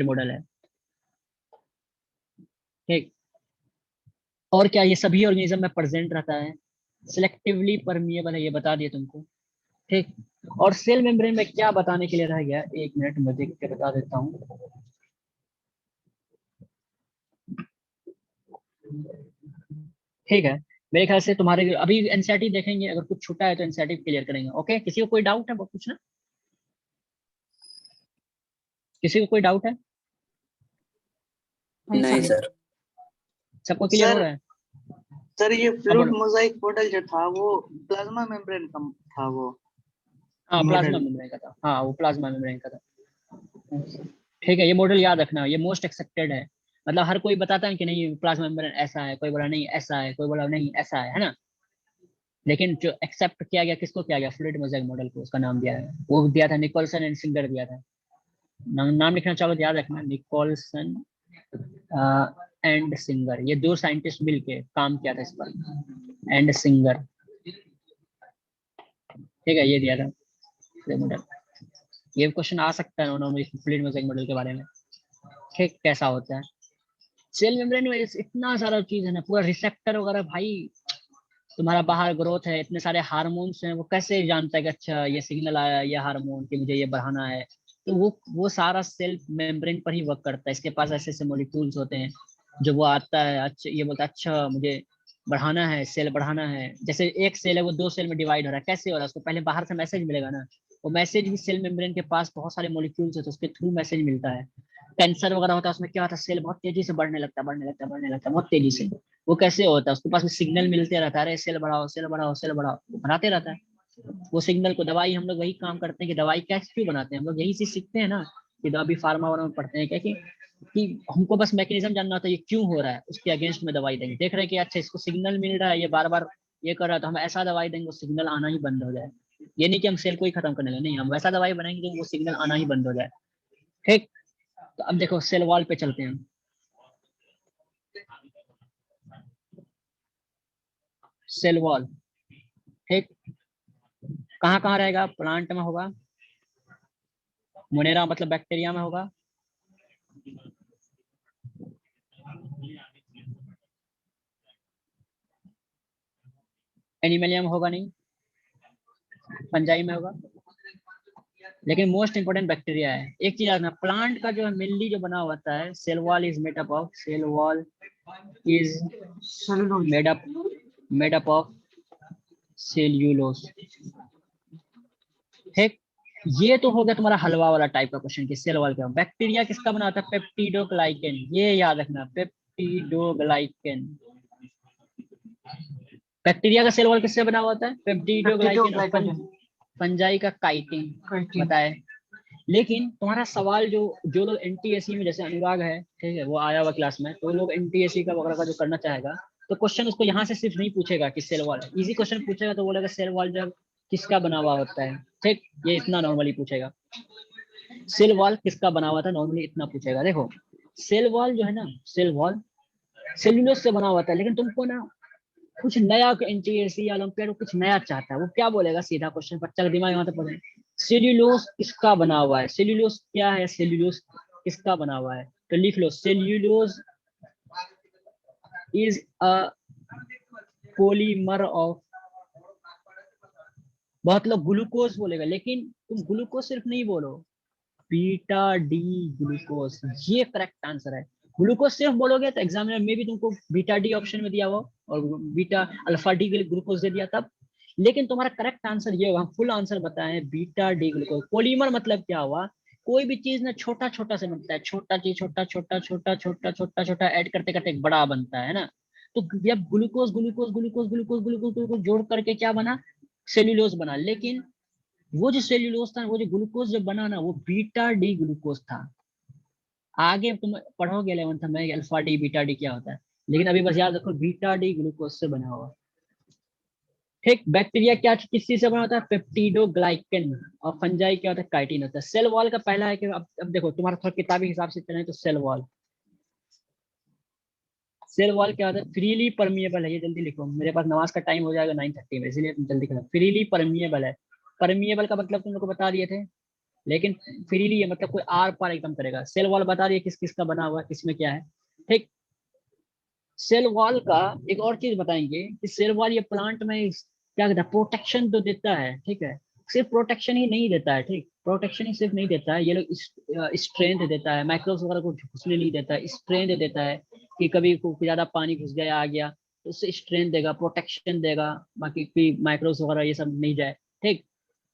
मॉडल है। ठीक, और क्या ये सभी ऑर्गेनिज्म में प्रेजेंट रहता है, सिलेक्टिवली परमिएबल है, ये बता दिए तुमको। ठीक, और सेल मेम्ब्रेन में क्या बताने के लिए रह गया, एक मिनट मैं देख के बता देता हूँ। ठीक है, मेरे ख्याल से तुम्हारे अभी एनसीईआरटी देखेंगे, अगर कुछ छूटा है तो एनसीईआरटी क्लियर करेंगे। ओके, किसी को कोई डाउट है वो पूछना, किसी को कोई डाउट है? नहीं सर। सबको क्लियर हो सर रहा है? सर ये हाँ फ्लूइड बोलो। मोजाइक मॉडल जो था वो प्लाज्मा मेम्ब्रेन का था वो हाँ प्लाज्मा मॉडल। मेम्ब्रेन का था, हाँ वो प्लाज्मा मेम्ब्रेन का था। ठीक है, ये मॉडल याद रखना, ये मोस्ट एक्सेप्टेड है। मतलब हर कोई बताता है कि नहीं प्लाज्मा मेम्ब्रेन ऐसा है, कोई बोला नहीं ऐसा है, कोई बोला नहीं ऐसा है ना। लेकिन जो एक्सेप्ट किया गया, किसको किया गया? फ्लूइड मोज़ेक मॉडल को उसका नाम दिया है, वो दिया था निकोलसन एंड सिंगर दिया था। नाम लिखना चाहो तो याद रखना, निकोलसन एंड सिंगर, ये दो साइंटिस्ट मिलके काम किया था इस पर, एंड सिंगर। ठीक है, ये दिया था मॉडल। ये क्वेश्चन आ सकता है नॉर्मली फ्लूइड मोज़ेक मॉडल के बारे में। ठीक, कैसा होता है सेल मेम्ब्रेन में? इतना सारा चीज है ना, पूरा रिसेप्टर वगैरह भाई, तुम्हारा बाहर ग्रोथ है, इतने सारे हार्मोन्स हैं, वो कैसे जानता है कि अच्छा ये सिग्नल आया ये हार्मोन कि मुझे ये बढ़ाना है? तो वो सारा सेल मेम्ब्रेन पर ही वर्क करता है। इसके पास ऐसे ऐसे मॉलिक्यूल्स होते हैं जो वो आता है, अच्छा ये बोलता है अच्छा मुझे बढ़ाना है, सेल बढ़ाना है। जैसे एक सेल है वो दो सेल में डिवाइड हो रहा है, कैसे हो रहा है? उसको पहले बाहर से मैसेज मिलेगा ना, वो मैसेज भी सेल मेम्ब्रेन के पास बहुत सारे मॉलिक्यूल्स है तो उसके थ्रू मैसेज मिलता है। कैंसर वगैरह होता है उसमें क्या होता है, सेल बहुत तेजी से बढ़ने लगता है, बढ़ने लगता है, बढ़ने लगता है बहुत तेजी से। वो कैसे होता है? उसके पास में सिग्नल मिलते रहता है, अरे सेल बढ़ाओ सेल बढ़ाओ सेल बढ़ाओ, वो बढ़ाते रहता है। वो सिग्नल को दवाई, हम लोग वही काम करते हैं कि दवाई कैसे क्यों बनाते हैं, हम लोग यही चीज सीखते हैं ना, कि अभी फार्मा वार्मा में पढ़ते हैं क्या कि हमको बस मैकेनिज्म जानना होता है ये क्यों हो रहा है, उसके अगेंस्ट में दवाई देंगे। देख रहे हैं कि अच्छा इसको सिग्नल मिल रहा है, ये बार बार ये कर रहा है, तो हम ऐसा दवाई देंगे वो सिग्नल आना ही बंद हो जाए। ये नहीं कि हम सेल को ही खत्म करने लगे, नहीं, हम वैसा दवाई बनाएंगे तो वो सिग्नल आना ही बंद हो जाए। ठीक, तो अब देखो सेल वॉल पे चलते हैं। सेल वॉल, ठीक, कहाँ कहाँ रहेगा? प्लांट में होगा, मोनेरा मतलब बैक्टीरिया में होगा, एनिमलिया में होगा नहीं, फंजाई में होगा, लेकिन मोस्ट इंपोर्टेंट बैक्टीरिया है। एक चीज रखना, प्लांट का जो मेनली जो बना होता है cell wall is made up of, cell wall is cellulose. Made up of cellulose. ठीक, ये तो हो गया तुम्हारा हलवा वाला टाइप का क्वेश्चन कि सेल वॉल क्या। बैक्टीरिया किसका बना होता है? पेप्टिडोग्लाइकेन, ये याद रखना, पेप्टिडोग्लाइकेन। बैक्टीरिया का सेल वॉल किससे बना हुआ होता है? पेप्टिडोग्लाइकेन। और पेप्टिडोग्लाइकोजन। फंजाई का काइटिन, बताए। लेकिन तुम्हारा सवाल जो जो लोग एनटीएससी में, जैसे अनुराग है, ठीक है, वो आया हुआ क्लास में, तो वो लोग एनटीएससी का वगैरह का जो करना चाहेगा, तो क्वेश्चन उसको यहाँ से सिर्फ नहीं पूछेगा कि सेल वॉल, इजी क्वेश्चन पूछेगा तो बोलेगा सेल वॉल जब किसका बना हुआ होता है। ठीक, ये इतना नॉर्मली पूछेगा, सेल वॉल किसका बना हुआ था, नॉर्मली इतना पूछेगा। देखो सेल वॉल जो है ना, सेल वॉल सेल्यूलोज से बना हुआ था, लेकिन तुमको ना कुछ नया एनटीएससी या ओलंपियाड कुछ नया चाहता है, वो क्या बोलेगा सीधा क्वेश्चन, बच्चा का दिमाग यहाँ पे पड़े, सेल्यूलोज किसका बना हुआ है? सेल्यूलोज क्या है? सेल्यूलोज किसका बना हुआ है? तो लिख लो, cellulose is a polymer of, बहुत लोग ग्लूकोज बोलेगा, लेकिन तुम ग्लूकोज सिर्फ नहीं बोलो, बीटा डी ग्लूकोज, ये करेक्ट आंसर है। ग्लूकोज सिर्फ बोलोगे तो एग्जामिनर में भी तुमको बीटा डी ऑप्शन में दिया हुआ और बीटा अल्फा डी ग्लूकोज दे दिया तब, लेकिन तुम्हारा करेक्ट आंसर ये होगा, हम फुल आंसर बताएं, बीटा डी ग्लूकोज। पॉलीमर मतलब क्या हुआ? कोई भी चीज ना छोटा छोटा से बनता है, छोटा चीज छोटा छोटा छोटा छोटा छोटा छोटा ऐड करते करते एक बड़ा बनता है ना। तो जब glucose glucose glucose glucose glucose glucose जोड़ करके क्या बना? सेल्यूलोज बना। लेकिन वो जो सेल्यूलोज था, वो जो ग्लूकोज जो बना ना, वो बीटा डी ग्लूकोज था। आगे तुम पढ़ोगे 11th में अल्फा डी बीटा डी क्या होता है, लेकिन अभी बस याद रखो बीटा डी ग्लूकोज से बना हुआ। ठीक, बैक्टीरिया क्या किस चीज से बना होता है? पेप्टिडोग्लाइकन। और फंजाई क्या होता है? काइटिन होता है। सेल वॉल का पहला है कि अब देखो तुम्हारा थोड़ा किताबी हिसाब से चले तो सेल वॉल, सेल वॉल क्या होता है? फ्रीली परमिएबल है। ये जल्दी लिखो, मेरे पास नमाज का टाइम हो जाएगा 9:30 में, इसलिए तुम जल्दी करो। फ्रीली परमिएबल है। परमिएबल का मतलब तुम लोग को बता दिए थे, लेकिन फ्रीली है मतलब कोई आर पार एकदम करेगा। सेल वॉल बता दिए किस किस का बना हुआ है, किसमें क्या है। ठीक, सेल वॉल का एक और चीज बताएंगे कि सेल वॉल ये प्लांट में क्या कहता है? प्रोटेक्शन तो देता है, ठीक है। सिर्फ प्रोटेक्शन ही नहीं देता है, ठीक, प्रोटेक्शन ही सिर्फ नहीं देता है, ये लोग स्ट्रेंथ देता है, माइक्रोब्स वगैरह को घुसने नहीं देता है, स्ट्रेंथ देता है कि कभी ज्यादा पानी घुस गया आ गया तो उससे स्ट्रेंथ देगा, प्रोटेक्शन देगा, बाकी कोई माइक्रोब्स वगैरह ये सब नहीं जाए। ठीक,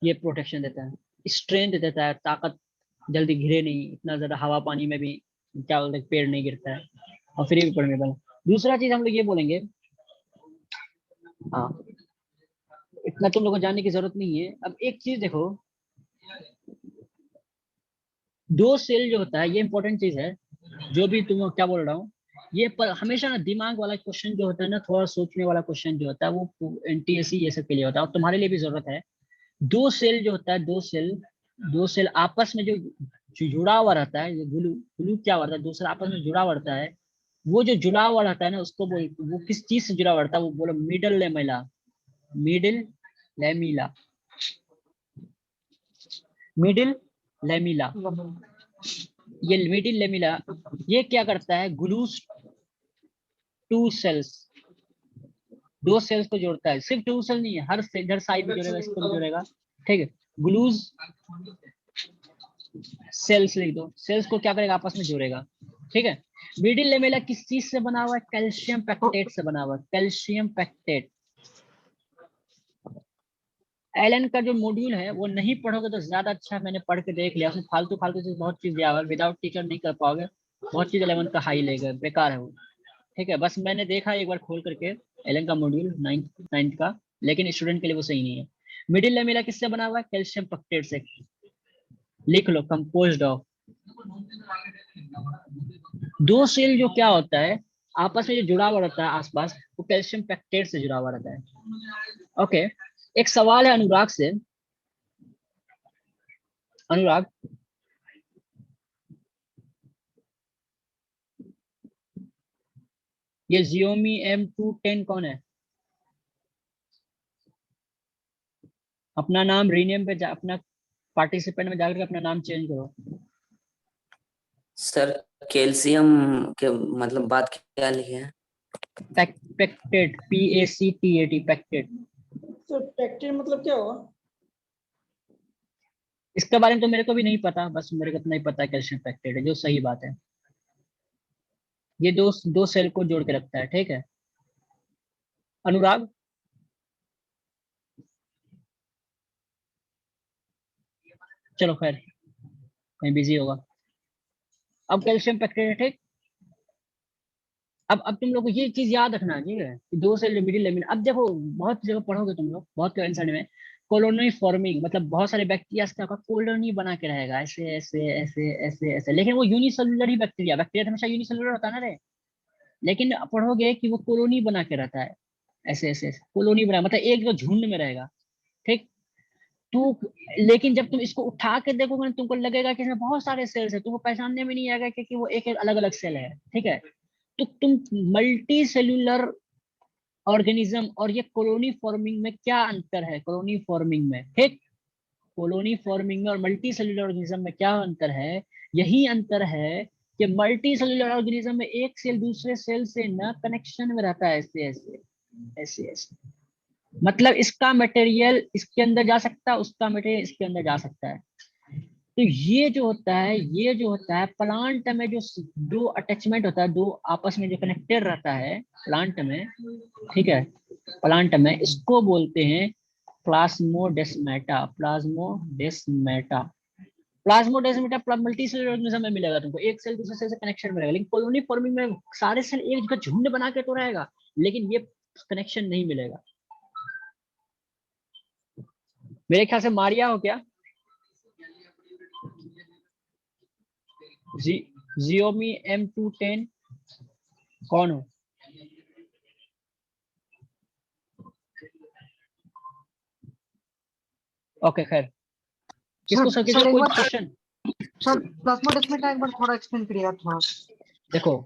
ये प्रोटेक्शन देता है, स्ट्रेंथ देता है, ताकत, जल्दी गिरे नहीं, इतना ज्यादा हवा पानी में भी क्या बोलते हैं पेड़ नहीं गिरता है, और फ्री भी परमेबल। दूसरा चीज हम लोग ये बोलेंगे, हाँ इतना तुम लोगों को जानने की जरूरत नहीं है। अब एक चीज देखो, दो सेल जो होता है ये इंपॉर्टेंट चीज है, जो भी तुम क्या बोल रहा हूँ, ये पर हमेशा ना दिमाग वाला क्वेश्चन जो होता है ना, थोड़ा सोचने वाला क्वेश्चन जो होता है वो एनटीएससी ये सब के लिए होता है, और तुम्हारे लिए भी जरूरत है। दो सेल जो होता है, दो सेल आपस में जो जुड़ा हुआ रहता है, ये ग्लू ग्लू क्या होता है, दूसरा आपस में जुड़ा हुआ रहता है, वो जो जुड़ा हुआ रहता है ना उसको बोल, वो किस चीज से जुड़ा हुआ रहता है, वो बोलो middle lamella. Middle lamella, middle lamella. ये मिडिल लेमिला ये क्या करता है? ग्लूस टू सेल्स, दो सेल्स को जोड़ता है। सिर्फ टू सेल नहीं है, हर इधर साइड में जुड़ेगा, इसको भी जुड़ेगा। ठीक है, ग्लूज सेल्स लिख दो, सेल्स को क्या करेगा? आपस में जोड़ेगा। ठीक है, मिडिल लेमेला किस चीज से बना हुआ है? कैल्शियम पैक्टेट से बना हुआ है, कैल्शियम पैक्टेट। एलन का जो मॉड्यूल है वो नहीं पढ़ोगे तो ज्यादा अच्छा, मैंने पढ़ के देख लिया, उसमें फालतू फालतू से बहुत चीज दिया हुआ है, विदाउट टीचर नहीं कर पाओगे, बहुत चीज 11 का हाई लेगा, बेकार है वो। ठीक है, बस मैंने देखा एक बार खोल करके एलन का मॉड्यूल नाइन्थ का, लेकिन स्टूडेंट के लिए वो सही नहीं है। मिडिल लेमेला किससे बना हुआ है? कैल्शियम पैक्टेट से। लिख लो, कंपोज्ड ऑफ। दो सेल जो क्या होता है आपस में जो जुड़ा हुआ रहता है आसपास, वो कैल्शियम पैक्टेट से जुड़ा हुआ रहता है। ओके, एक सवाल है अनुराग से। अनुराग, ये Xiaomi M210 कौन है? अपना नाम रीनेम पे अपना पार्टिसिपेंट में जाकर अपना नाम चेंज करो। सर कैल्शियम के मतलब बात क्या लिखे हैं? Pectate, PACTAT, pectate. तो पैक्टेट मतलब क्या हुआ? इसके बारे में तो मेरे को भी नहीं पता, बस मेरे को इतना ही पता है कैल्शियम पैक्टेट है, जो सही बात है। ये दो दो सेल को जोड़ के रखता है, ठीक है। अनुराग, चलो खैर, कहीं बिजी होगा। अब कैल्शियम पैक्टेट है, ठीक। अब तुम लोग को ये चीज याद रखना है, ठीक है, कि दो सेल मिडिल लेमिन। अब देखो बहुत जगह पढ़ोगे तुम लोग, बहुत आंसर में कॉलोनी फॉर्मिंग, मतलब बहुत सारे बैक्टीरिया का कॉलोनी बना के रहेगा, ऐसे ऐसे ऐसे ऐसे ऐसे, लेकिन वो यूनिसेलुलर ही बैक्टीरिया, बैक्टीरिया तो हमेशा यूनिसेलुलर होता है ना रे, लेकिन पढ़ोगे कि वो कॉलोनी बना के रहता है, ऐसे ऐसे ऐसे कॉलोनी बना, मतलब एक जो झुंड में रहेगा। ठीक, तू, लेकिन जब तुम इसको उठा के देखोगे ना तुमको लगेगा कि इसमें बहुत सारे सेल्स है, तुमको पहचानने में नहीं आएगा कि वो एक एक अलग अलग सेल है। ठीक है, तो तुम मल्टी सेल्यूलर ऑर्गेनिज्म और ये कॉलोनी फॉर्मिंग में क्या अंतर है? कॉलोनी फॉर्मिंग में, ठीक, कॉलोनी फॉर्मिंग में और मल्टी सेल्यूलर ऑर्गेनिज्म में क्या अंतर है? यही अंतर है कि मल्टी सेल्यूलर ऑर्गेनिज्म में एक सेल दूसरे सेल से ना कनेक्शन में रहता है, ऐसे ऐसे ऐसे ऐसे, मतलब इसका मटेरियल इसके अंदर जा सकता है, उसका मटेरियल इसके अंदर जा सकता है। तो ये जो होता है, ये जो होता है प्लांट में, जो दो अटैचमेंट होता है, दो आपस में जो कनेक्टेड रहता है प्लांट में, ठीक है, प्लांट में, इसको बोलते हैं plasmodesmata. Plasmodesmata, plasmodesmata multi cellular organism में मिलेगा तुमको, एक सेल दूसरे सेल से कनेक्शन में रहेगा, लेकिन कॉलोनी फॉर्मिंग में सारे सेल एक जगह झुंड बना के तो रहेगा, लेकिन ये कनेक्शन नहीं मिलेगा। मेरे ख्याल से मारिया हो क्या? Xiaomi M210 कौन हो? ओके खैर, किसको सर, किसी सर का एक कोई बार क्वेश्चन? सर प्लाज्मोडेस्माटा एक बार थोड़ा एक्सप्लेन करिए आप थोड़ा। देखो,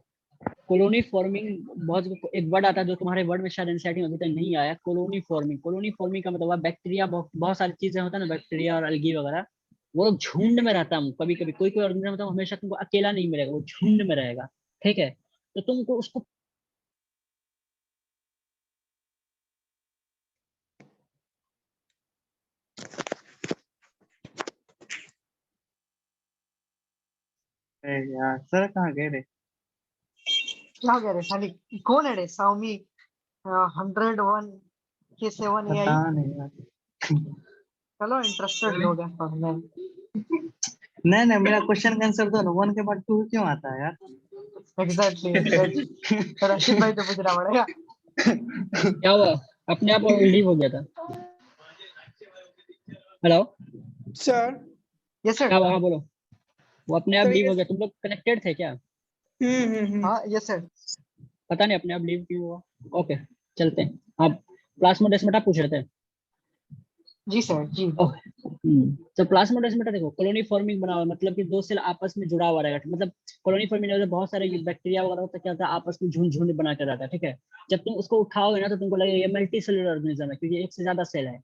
कॉलोनी फॉर्मिंग बहुत एक वर्ड आता है जो तुम्हारे वर्ड में शायद एनसीईआरटी में अभी तक नहीं आया। कॉलोनी फॉर्मिंग, कॉलोनी फॉर्मिंग का मतलब बैक्टीरिया, बहुत सारी चीजें होता है ना, बैक्टीरिया और अलगी वगैरह, वो लोग झुंड में रहता है। कभी कभी कोई कोई ऑर्गेनिज्म होता है हमेशा तुमको अकेला नहीं मिलेगा, वो झुंड में रहेगा। ठीक है, तो तुमको उसको अरे यार सर कहाँ गए रे? क्या कह रहे साली, कौन है रे Xiaomi 101 K7 पता AI? नहीं यार। चलो इंटरेस्टेड लोग हैं पढ़ने में। नहीं नहीं, मेरा क्वेश्चन का आंसर दो ना, 1 के बाद 2 क्यों आता है यार? एग्जैक्टली रशीद भाई तो पूछना पड़ेगा। क्या हुआ, अपने आप लीव हो गया था। Hello, sir. Yes sir. क्या हुआ? हाँ बोलो। वो अपने आप सर लीव ये हो गया, तुम लोग कनेक्टेड थे क्या? हाँ यस सर। पता नहीं अपने आप लीव क्यों हुआ। ओके, चलते हैं। आप प्लाज्मोडेस्माटा पूछ रहे थे। जी सर जी। तो प्लाज्मोडेस्माटा देखो, कॉलोनी फॉर्मिंग बना हुआ है, मतलब कि दो सेल आपस में जुड़ा हुआ रहेगा। मतलब कॉलोनी फॉर्मिंग में बहुत सारे बैक्टीरिया वगैरह होता है, क्या होता है आपस में झुंड झुंड बना के रहता है। ठीक है, जब तुम उसको उठाओगे ना तो तुमको लगेगा ये मल्टी सेलुलर ऑर्गेनिज्म है, क्योंकि एक से ज्यादा सेल है।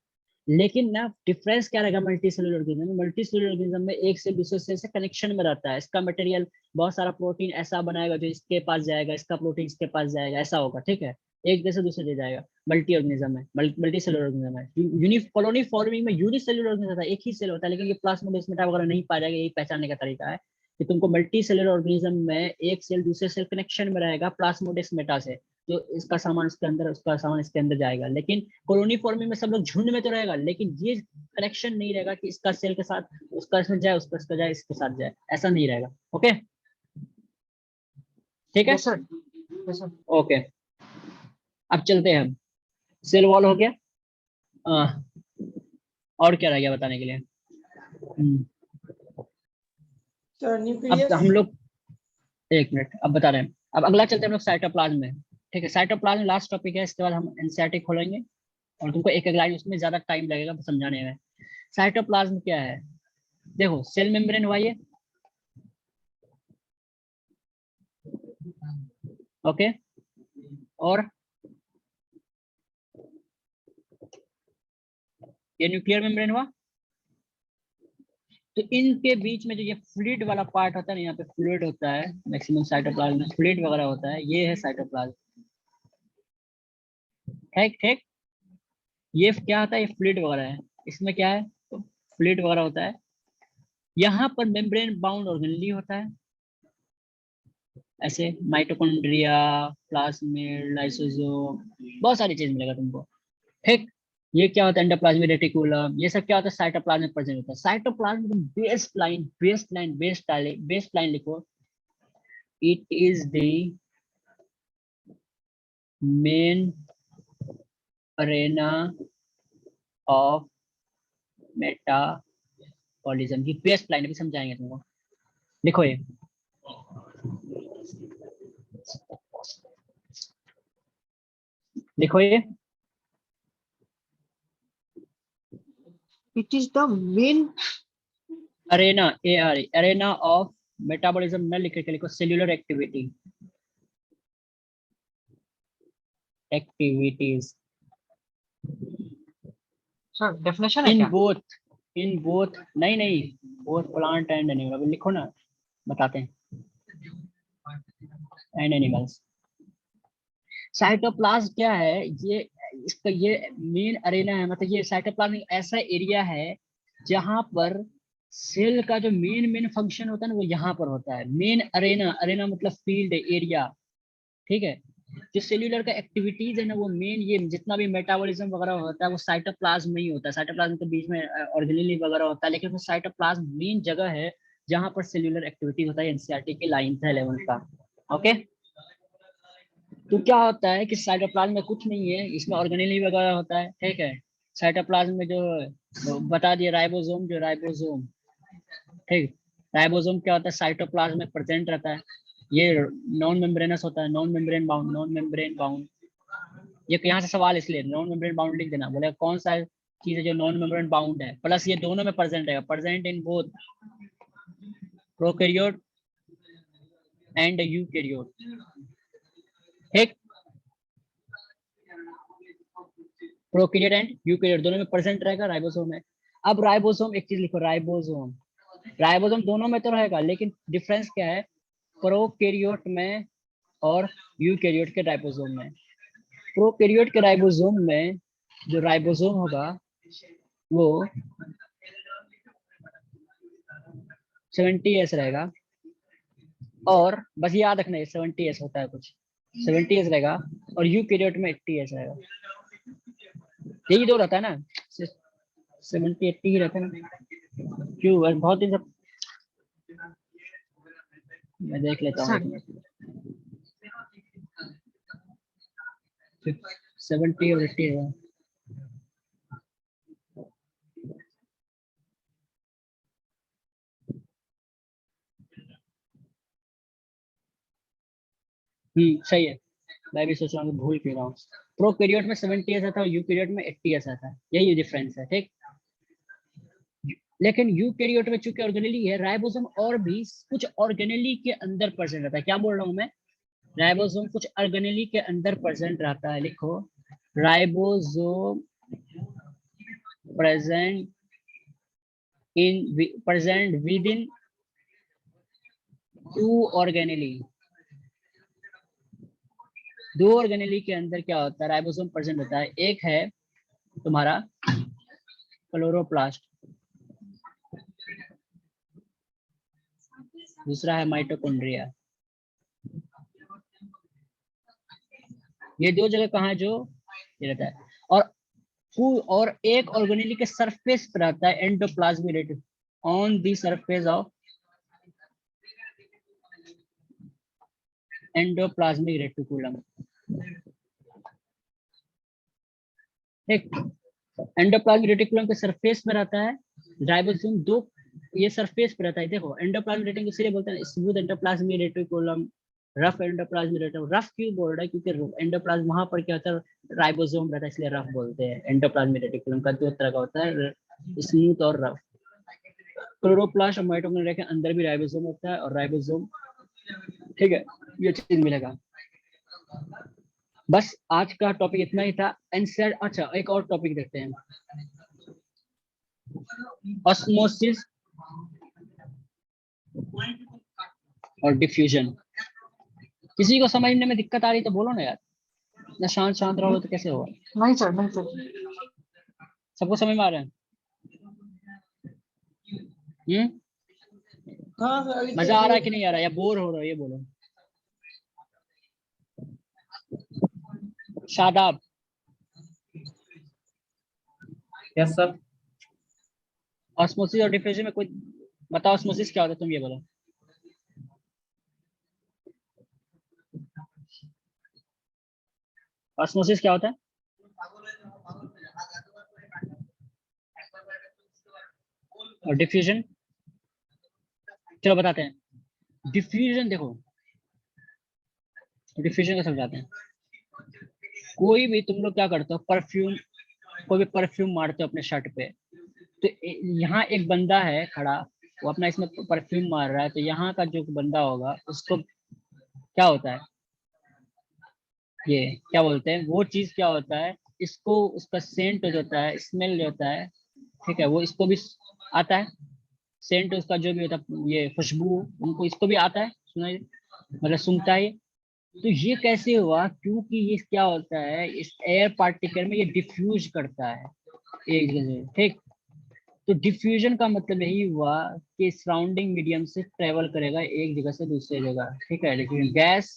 लेकिन ना डिफरेंस क्या रहेगा मल्टी सेलुलर ऑर्गेनिज्म में? मल्टी सेलुलर ऑर्गेनिज्म में एक से दूसरे सेल से कनेक्शन में रहता है। इसका मटेरियल बहुत सारा प्रोटीन ऐसा बनाएगा जो इसके पास जाएगा, इसका प्रोटीन इसके पास जाएगा, ऐसा होगा। ठीक है, एक जैसे दूसरे दे जाएगा। मल्टी ऑर्गेनिज्म है, मल्टी सेलुलर ऑर्गेनिज्म है। यूनिक कॉलोनी फॉर्मिंग में यूनिसेलुलर ऑर्गेनिज्म होता है, एक ही सेल होता है। लेकिन ये प्लाज्मोडेस्माटा वगैरह नहीं पाया जाएगा। यही पहचानने का तरीका है कि तुमको मल्टी सेलुलर ऑर्गेनिज्म में एक सेल दूसरे सेल कनेक्शन में रहेगा प्लाज्मोडेस्माटा से, जो इसका सामान इसके अंदर, उसका सामान इसके अंदर जाएगा। लेकिन कॉलोनी फॉर्मिंग में सब लोग झुंड में तो रहेगा, लेकिन ये कनेक्शन नहीं रहेगा कि इसका सेल के साथ उसका इसमें जाए, उसका इसका जाए, इसके साथ जाए, ऐसा नहीं रहेगा। ओके, ठीक है। Yes sir yes sir. Okay, अब चलते हैं हम। सेल वॉल हो गया। आ, और क्या रह गया बताने के लिए? सर अब न्यूक्लियस। हम लोग, एक मिनट, अब बता रहे हैं। अब अगला चलते हैं हम लोग साइटोप्लाज्म में। ठीक है, साइटोप्लाज्म लास्ट टॉपिक है, इसके बाद हम एनसीईआरटी खोलेंगे और तुमको एक एक लाइन, उसमें ज्यादा टाइम लगेगा समझाने में। साइटोप्लाज्म क्या है? देखो, सेल मेम्ब्रेन हुआ ये। ओके, और ये न्यूक्लियर मेम्ब्रेन हुआ। तो इनके बीच में जो ये फ्लूइड वाला पार्ट होता है ना, यहाँ पे फ्लूइड होता है मैक्सिमम साइटोप्लाज्म में, फ्लूइड वगैरह होता है, ये है साइटोप्लाज्म। ठीक ठीक, ये क्या होता है? ये फ्लूइड वगैरह है। इसमें क्या है? तो फ्लूइड वगैरह होता है। यहाँ पर मेम्ब्रेन बाउंड ऑर्गेनेली होता है, ऐसे माइटोकॉन्ड्रिया, प्लाज्मिड, लाइसोसोम, बहुत सारी चीज मिलेगा तुमको। ठीक, ये क्या होता है? एंडोप्लाज्मिक रेटिकुलम, ये सब क्या होता है? साइटोप्लाज्म में प्रेजेंट होता है। साइटोप्लाज्म में बेस लाइन लिखो। It is the main Arena of metabolism की बेस लाइन भी समझाएंगे तुमको। लिखो ये, लिखो ये। It is the main Arena, A R Arena of metabolism न लिख के लिखो सेल्यूलर एक्टिविटीज सर डेफिनेशन है इन क्या? बोथ नहीं नहीं, बोथ प्लांट एंड एनिमल। अभी लिखो ना, बताते हैं। And animals. साइटोप्लाज्म क्या है? ये इसका ये मेन अरेना है, मतलब ये साइटोप्लाज्म एक ऐसा एरिया है जहां पर सेल का जो मेन मेन फंक्शन होता है ना, वो यहाँ पर होता है। मेन अरेना, अरेना मतलब फील्ड एरिया। ठीक है, जो सेल्यूलर का एक्टिविटीज है ना, वो मेन ये जितना भी मेटाबॉलिज्म वगैरह होता है वो साइटोप्लाज्म में ही होता है। साइटोप्लाज्म के बीच में ऑर्गेनेली वगैरह होता है, लेकिन वो साइटोप्लाज्म मेन जगह है जहां पर सेल्यूलर एक्टिविटीज होता है। एनसीईआरटी की लाइन था 11 का। ओके, तो क्या होता है कि साइटोप्लाज्म में कुछ नहीं है, इसमें ऑर्गेनेली वगैरह होता है। ठीक है, साइटोप्लाज्म में जो बता दिया, राइबोसोम, जो राइबोसोम, ठीक, राइबोसोम क्या होता है? साइटोप्लाज्म में प्रेजेंट रहता है। ये नॉन मेम्ब्रेनस होता है, non membrane bound, non membrane bound. ये यहाँ से सवाल इसलिए नॉन मेम्ब्रेन बाउंड लिख देना, बोले कौन सा चीज है जो नॉन मेम्ब्रेन बाउंड है, प्लस ये दोनों में प्रेजेंट रहेगा, present in both prokaryote and eukaryote. ठीक, प्रोकैरियोट एंड यूकैरियोट दोनों में प्रेजेंट रहेगा राइबोसोम में। अब राइबोसोम, एक चीज लिखो, राइबोसोम, राइबोसोम दोनों में तो रहेगा, लेकिन डिफरेंस क्या है प्रोकैरियोट में और यूकैरियोट के राइबोसोम में। प्रोकैरियोट के राइबोसोम में जो राइबोसोम होगा वो 70S रहेगा, और बस याद रखना है 70S होता है कुछ, 70S रहेगा, और यूकैरियोट में 80S रहेगा। यही दो रहता है ना, 70-80 ही रहता है ना। क्यों बहुत ही सब, मैं देख लेता हूँ, 70 और 80 है। सही है, मैं भी सोच रहा हूँ, भूल क्यों रहा हूँ। प्रोकैरियोट में 70S आता है, यूकैरियोट में 80S आता है, यही डिफरेंस है। ठीक, लेकिन यूकैरियोट में चूंकि ऑर्गेनेली है, राइबोसोम और भी कुछ ऑर्गेनेली के अंदर प्रेजेंट रहता है। क्या बोल रहा हूँ मैं, राइबोसोम कुछ ऑर्गेनेली के अंदर प्रेजेंट रहता है। लिखो, ribosome present with in 2 organelle. 2 organelle के अंदर क्या होता है, राइबोसोम प्रेजेंट होता है। एक है तुम्हारा क्लोरोप्लास्ट, दूसरा है माइटोकॉन्ड्रिया। ये 2 जगह कहाँ है जो ये रहता है, और एक ऑर्गेनेली के सरफेस पर रहता है endoplasmic reticulum, on the surface of endoplasmic reticulum. एक एंडोप्लाज्मिक रेटिकुलम के सरफेस में रहता है राइबोसोम, 2 ये सरफेस पे रहता है। देखो एंडोप्लाज्मिक रेटिकुलम इसलिए बोलते हैं smooth endoplasmic reticulum, rough endoplasmic reticulum. Rough क्यों बोल रहा है, क्योंकि एंडोप्लाज्म वहां पर क्या होता है, राइबोसोम रहता है, इसलिए रफ बोलते हैं। एंडोप्लाज्मिक रेटिकुलम का 2 तरह का होता है, स्मूथ और रफ। क्लोरोप्लास्ट और माइटोकॉन्ड्रिया के अंदर भी राइबोसोम होता है, और राइबोसोम, ठीक है, ये चीज मिलेगा। बस आज का टॉपिक इतना ही था। आंसर, अच्छा एक और टॉपिक देखते हैं, ऑस्मोसिस और डिफ्यूजन। किसी को समझने में दिक्कत आ रही तो बोलो ना यार, ना शांत शांत रहो तो कैसे होगा। नहीं सर, नहीं सर। सबको समझ में आ रहा है? हाँ सर, मजा आ रहा है कि नहीं आ रहा है, या बोर हो रहा है, ये बोलो। शादाब। Yes sir. ऑस्मोसिस और डिफ्यूजन में कोई बताओ, ऑस्मोसिस क्या होता है, तुम ये बोलो। ऑस्मोसिस क्या होता है? और डिफ्यूजन, चलो बताते हैं। डिफ्यूजन देखो, डिफ्यूजन का समझाते हैं। कोई भी तुम लोग क्या करते हो, परफ्यूम, कोई भी परफ्यूम मारते हो अपने शर्ट पे, तो यहाँ एक बंदा है खड़ा, वो अपना इसमें परफ्यूम मार रहा है, तो यहाँ का जो बंदा होगा उसको क्या होता है, ये क्या बोलते हैं, वो चीज क्या होता है, इसको उसका सेंट जो होता है, स्मेल जो होता है, ठीक है, वो इसको भी आता है। सेंट उसका जो भी होता है, ये खुशबू उनको, इसको भी आता है, सुना, मतलब सुनता है। तो ये कैसे हुआ, क्योंकि ये क्या होता है, इस एयर पार्टिकल में ये डिफ्यूज करता है एक जगह से। ठीक, तो डिफ्यूजन का मतलब यही हुआ कि सराउंडिंग मीडियम से ट्रेवल करेगा एक जगह से दूसरी जगह। ठीक है, लेकिन गैस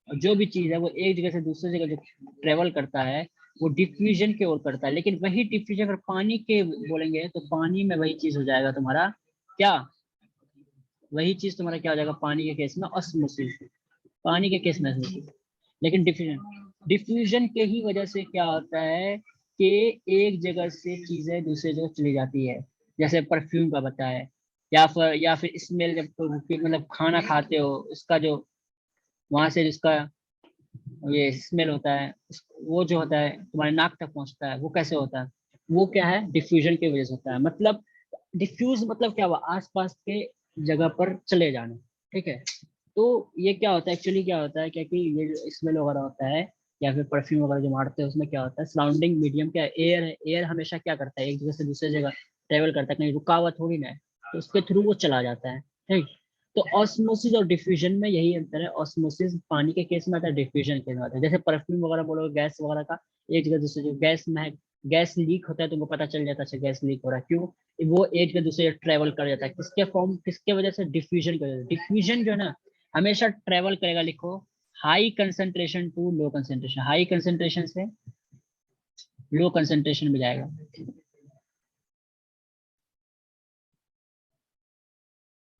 और जो भी चीज है वो एक जगह से दूसरी जगह जो ट्रेवल करता है वो डिफ्यूजन की ओर करता है। लेकिन वही डिफ्यूजन अगर पानी के बोलेंगे तो पानी में वही चीज हो जाएगा तुम्हारा क्या, वही चीज तुम्हारा क्या हो जाएगा पानी के केस में, ऑस्मोसिस, पानी के केस में ऑस्मोसिस। लेकिन डिफ्यूजन, डिफ्यूजन के ही वजह से क्या होता है कि एक जगह से चीजें दूसरी जगह चली जाती है, जैसे परफ्यूम का बताया, या फिर स्मेल, जब तो मतलब खाना खाते हो उसका जो वहां से जिसका ये स्मेल होता है, वो जो होता है तुम्हारे नाक तक पहुंचता है, वो कैसे होता है, वो क्या है, डिफ्यूजन की वजह से होता है। मतलब डिफ्यूज मतलब क्या हुआ, आसपास के जगह पर चले जाना, ठीक है। तो ये क्या होता है एक्चुअली, क्या होता है क्या कि ये स्मेल वगैरह होता है या फिर परफ्यूम वगैरह जो मारते हैं उसमें क्या होता है, सराउंडिंग मीडियम क्या एयर है, एयर हमेशा क्या करता है एक जगह से दूसरे जगह ट्रेवल करता है, कहीं रुका हुआ थोड़ी ना है, तो उसके थ्रू वो चला जाता है, ठीक। तो ऑस्मोसिस और डिफ्यूजन में यही अंतर है, ऑस्मोसिस पानी के केस में आता है, डिफ्यूजन के केस में आता है। जैसे परफ्यूम वगैरह बोलो, गैस वगैरह का एक जगह दूसरे जगह गैस में गैस लीक होता है तो उनको पता चल जाता है अच्छा गैस लीक हो रहा है, क्यों, वो एक जगह दूसरे जगह ट्रेवल कर जाता है, किसके फॉर्म किसके वजह से, डिफ्यूजन की वजह से। डिफ्यूजन जो है ना हमेशा ट्रेवल करेगा, लिखो high concentration to low concentration, high concentration से लो कंसंट्रेशन में जाएगा।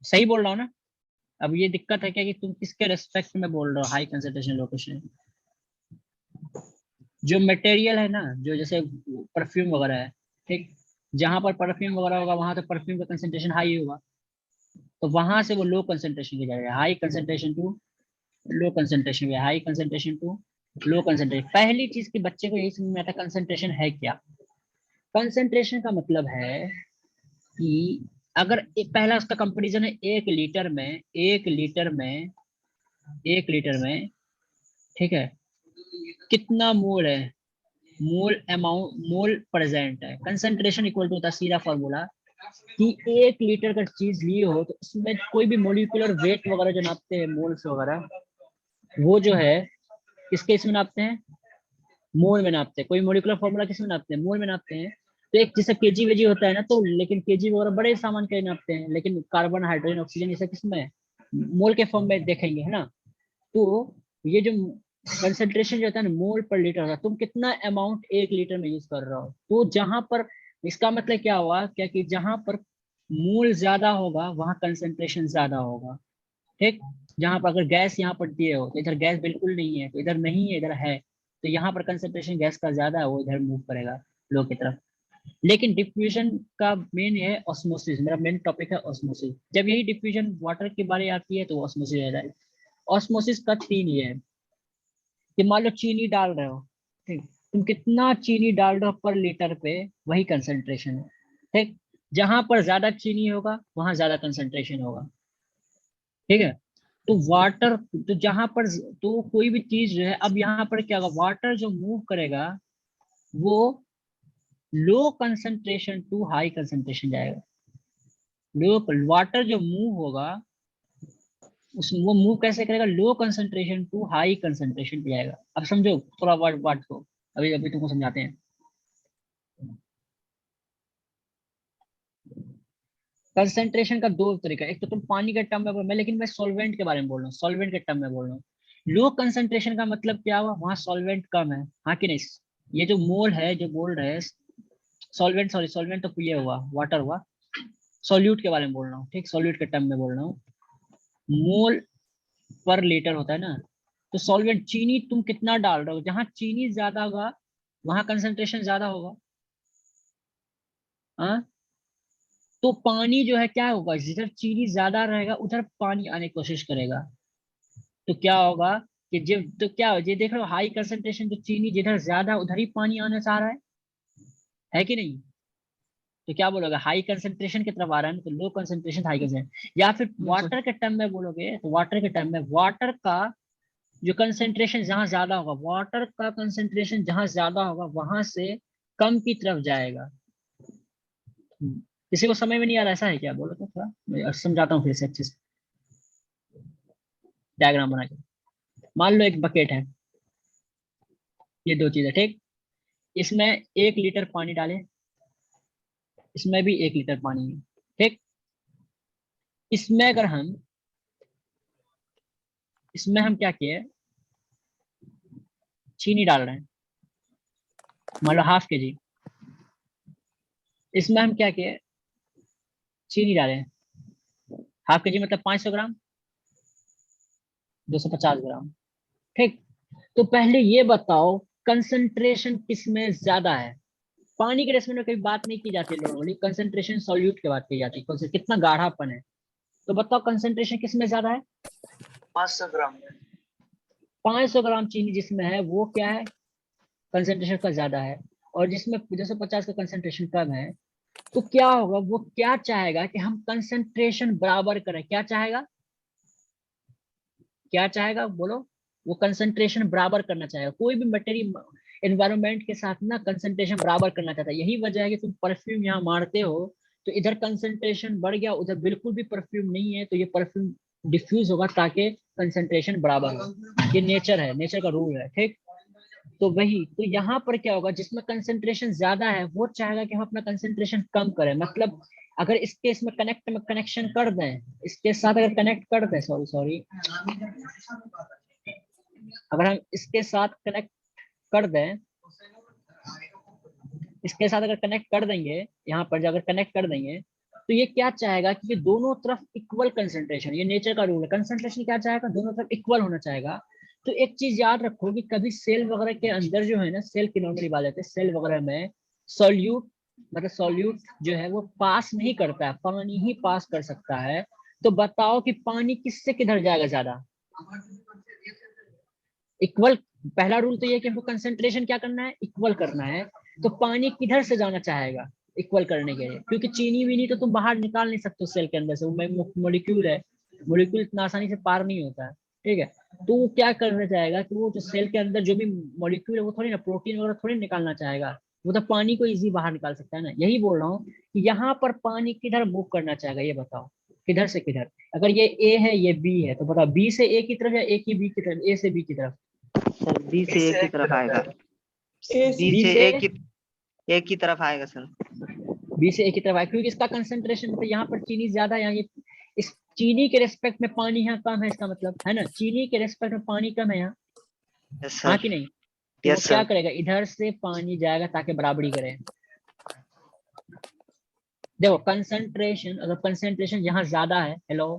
सही बोल रहा हूँ ना? अब ये दिक्कत है क्या कि तुम किसके रेस्पेक्ट में बोल रहे हो, हाई कंसंट्रेशन लो कंसंट्रेशन। जो मटेरियल है ना, जो जैसे परफ्यूम वगैरह है, ठीक, जहां पर परफ्यूम वगैरह होगा वहां तो परफ्यूम का कंसंट्रेशन हाई होगा, तो वहां से वो लो कंसंट्रेशन की जाएगा, high concentration to low concentration में, high concentration to low concentration. पहली चीज कि बच्चे को यही समझ में आता है कंसंट्रेशन है क्या। कंसंट्रेशन का मतलब है कि अगर पहला उसका कंपैरिजन है, एक लीटर में, ठीक है, कितना मोल है, मोल अमाउंट, मोल प्रेजेंट है। कंसंट्रेशन इक्वल टू होता है सीधा फॉर्मूला कि एक लीटर का चीज ली हो तो उसमें कोई भी मोलिकुलर वेट वगैरह जो नापते हैं, मोल्स वगैरह, वो जो है किसके इसमें नापते हैं, मोल में नापते हैं। कोई मोलिकुलर फॉर्मूला किस में नापते हैं, मोल में नापते हैं। तो एक जैसे केजी वेजी होता है ना, तो लेकिन केजी वगैरह बड़े सामान के नापते हैं, लेकिन कार्बन हाइड्रोजन ऑक्सीजन ये सब किसमें है, मोल के फॉर्म में देखेंगे, है ना। तो ये जो कंसंट्रेशन जो होता है ना मोल पर लीटर होता है, तुम कितना अमाउंट एक लीटर में यूज कर रहे हो, तो जहां पर इसका मतलब क्या हुआ क्या कि जहां पर मोल ज्यादा होगा वहां कंसंट्रेशन ज्यादा होगा, ठीक। जहां पर अगर गैस यहाँ पर दिए हो तो इधर गैस बिल्कुल नहीं है, तो इधर नहीं है इधर है, तो यहाँ पर कंसंट्रेशन गैस का ज्यादा है, वो इधर मूव करेगा लो की तरफ। लेकिन डिफ्यूजन का मेन है ऑस्मोसिस, मेरा मेन टॉपिक है ऑस्मोसिस। जब यही डिफ्यूजन वाटर की बारी आती है तो ऑस्मोसिस रहता है। ऑस्मोसिस का तीन ये है कि मान लो चीनी डाल रहे हो, ठीक, तुम कितना चीनी डाल रहे हो पर लीटर पे, वही कंसंट्रेशन है, ठीक। जहां पर ज्यादा चीनी होगा वहां ज्यादा कंसंट्रेशन होगा, ठीक है। तो वाटर, तो जहां पर, तो कोई भी चीज जो है, अब यहाँ पर क्या होगा, वाटर जो मूव करेगा वो low concentration to high concentration जाएगा। लो वाटर जो मूव होगा उस वो मूव कैसे करेगा, low concentration to high concentration पे जाएगा। अब समझो थोड़ा वर्ड वर्ड को, अभी अभी तुमको समझाते हैं। कंसंट्रेशन का दो तरीका, एक तो तुम पानी के टर्म में बोल, मैं लेकिन मैं सॉल्वेंट के बारे में बोल रहा हूँ, सॉल्वेंट के टर्म में बोल रहा हूँ। लो कंसंट्रेशन का मतलब क्या हुआ, वहां सॉल्वेंट कम है, हाँ कि नहीं। ये जो मोल है जो बोल रहे हैं सॉल्वेंट, सॉरी सॉल्वेंट तो ये हुआ वाटर हुआ, सॉल्यूट के बारे में बोल रहा हूँ, ठीक, सॉल्यूट के टर्म में बोल रहा हूँ। मोल पर लीटर होता है ना, तो सॉल्वेंट चीनी तुम कितना डाल रहे हो, जहां चीनी ज्यादा होगा वहां कंसंट्रेशन ज्यादा होगा, हाँ। तो पानी जो है क्या होगा, जिधर चीनी ज्यादा रहेगा उधर पानी आने की कोशिश करेगा, तो क्या होगा कि जब, तो क्या ये देख रहे हो हाई कंसंट्रेशन, जो चीनी जिधर ज्यादा उधर ही पानी आना चाह रहा है कि नहीं। तो क्या बोलोगे, हाई कंसंट्रेशन की तरफ आ रहा है ना, तो लो कंसंट्रेशन हाई कंसंट्रेशन। या फिर वाटर के टर्म में बोलोगे तो वाटर के टर्म में वाटर का जो कंसंट्रेशन जहां ज्यादा होगा, वाटर का कंसंट्रेशन जहां ज्यादा होगा वहां से कम की तरफ जाएगा। किसी को समझ में नहीं आ रहा, ऐसा है क्या, बोलो तो थोड़ा मैं समझाता हूँ फिर से अच्छे से डायग्राम बना के। मान लो एक बकेट है, ये दो चीजें, ठीक, इसमें 1 लीटर पानी डाले, इसमें भी 1 लीटर पानी है, ठीक। इसमें अगर हम, इसमें हम क्या किए, चीनी डाल रहे हैं, मान लो ½ kg, इसमें हम क्या किए, चीनी डाले, ½ kg मतलब 500 ग्राम, 250 ग्राम, ठीक। तो पहले ये बताओ कंसंट्रेशन किसमें ज्यादा है। पानी के रेशमियों में कभी बात नहीं की जाती नॉर्मली, कंसंट्रेशन सॉल्यूट की बात की जाती है, कितना गाढ़ापन है। तो बताओ कंसंट्रेशन किसमें ज्यादा है, 500 ग्राम। 500 ग्राम चीनी जिसमें है वो क्या है, कंसंट्रेशन का ज्यादा है। और जिसमें 250 का कंसंट्रेशन कम है, तो क्या होगा, वो क्या चाहेगा कि हम कंसंट्रेशन बराबर करें। क्या चाहेगा, क्या चाहेगा बोलो? वो कंसंट्रेशन बराबर करना चाहेगा। कोई भी मटेरियल एनवायरनमेंट के साथ ना कंसंट्रेशन बराबर करना चाहता है। यही वजह है कि तुम परफ्यूम यहाँ मारते हो तो इधर कंसंट्रेशन बढ़ गया, उधर बिल्कुल भी परफ्यूम नहीं है, तो ये परफ्यूम डिफ्यूज होगा ताकि कंसंट्रेशन बराबर हो। ये नेचर है, नेचर का रूल है, ठीक। तो वही, तो यहाँ पर क्या होगा, जिसमें कंसंट्रेशन ज्यादा है वो चाहेगा कि हम अपना कंसंट्रेशन कम करें। मतलब अगर इसके इसमें कनेक्शन कर दें, इसके साथ अगर कनेक्ट कर दें, सॉरी सॉरी, अगर हम इसके साथ कनेक्ट कर दें, इसके साथ अगर कनेक्ट कर देंगे, यहाँ पर जो अगर कनेक्ट कर देंगे, तो ये क्या चाहेगा कि ये दोनों तरफ इक्वल कंसंट्रेशन, ये नेचर का रूल है, कंसंट्रेशन क्या चाहेगा, दोनों तरफ इक्वल होना चाहेगा। तो एक चीज याद रखो कि कभी सेल वगैरह के अंदर जो है ना, सेल की नॉर्मली बात है, सेल वगैरह में सॉल्यूट, मतलब सॉल्यूट जो है वो पास नहीं करता है, पानी ही पास कर सकता है। तो बताओ कि पानी किससे किधर जाएगा ज्यादा, इक्वल। पहला रूल तो ये कि हमको कंसंट्रेशन क्या करना है, इक्वल करना है। तो पानी किधर से जाना चाहेगा इक्वल करने के लिए, क्योंकि चीनी वीनी तो तुम बाहर निकाल नहीं सकते सेल के अंदर से, वो मॉलिक्यूल है, मॉलिक्यूल इतना आसानी से पार नहीं होता है, ठीक है। तो वो क्या करना चाहेगा कि वो जो सेल के अंदर जो भी मॉलिक्यूल है वो थोड़ी ना प्रोटीन वगैरह थोड़ी निकालना चाहेगा, वो तो पानी को इजी बाहर निकाल सकता है ना। यही बोल रहा हूँ कि यहाँ पर पानी किधर मूव करना चाहेगा, ये बताओ किधर से किधर। अगर ये ए है, ये बी है, तो बताओ बी से ए की तरफ या ए की बी की तरफ, ए से बी की तरफ? सर बी से ए की तरफ आएगा, ए बी बी से से ए की तरफ आएगा सर। बी से ए की तरफ आएगा, क्योंकि इसका कंसंट्रेशन मतलब यहाँ पर चीनी ज्यादा है, यहाँ ये इस चीनी के रेस्पेक्ट में पानी यहाँ कम है, इसका मतलब है ना, चीनी के रेस्पेक्ट में पानी कम है यहाँ, यस हाँ सर, कि नहीं? तो वो यस क्या सर। करेगा, इधर से पानी जाएगा ताकि बराबरी करे। देखो कंसंट्रेशन, अगर कंसंट्रेशन यहाँ ज्यादा है, हेलो,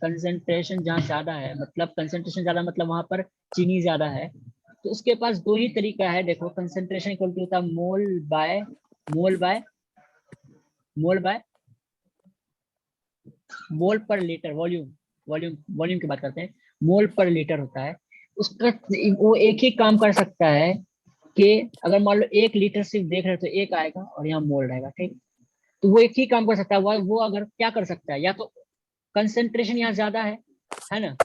कंसंट्रेशन जहाँ ज्यादा है, मतलब कंसंट्रेशन ज्यादा मतलब वहां पर चीनी ज्यादा है, तो उसके पास दो ही तरीका है। देखो कंसंट्रेशन इक्वल टू होता है mole by mole by mole by mole per litre, volume volume volume की बात करते हैं, मोल पर लीटर होता है उसका। वो एक ही काम कर सकता है कि अगर मान लो 1 लीटर सिर्फ देख रहे हो तो एक आएगा और यहाँ मोल रहेगा, ठीक। तो वो एक ही काम कर सकता है, वो अगर क्या कर सकता है, या तो कंसंट्रेशन यहाँ ज्यादा है ना,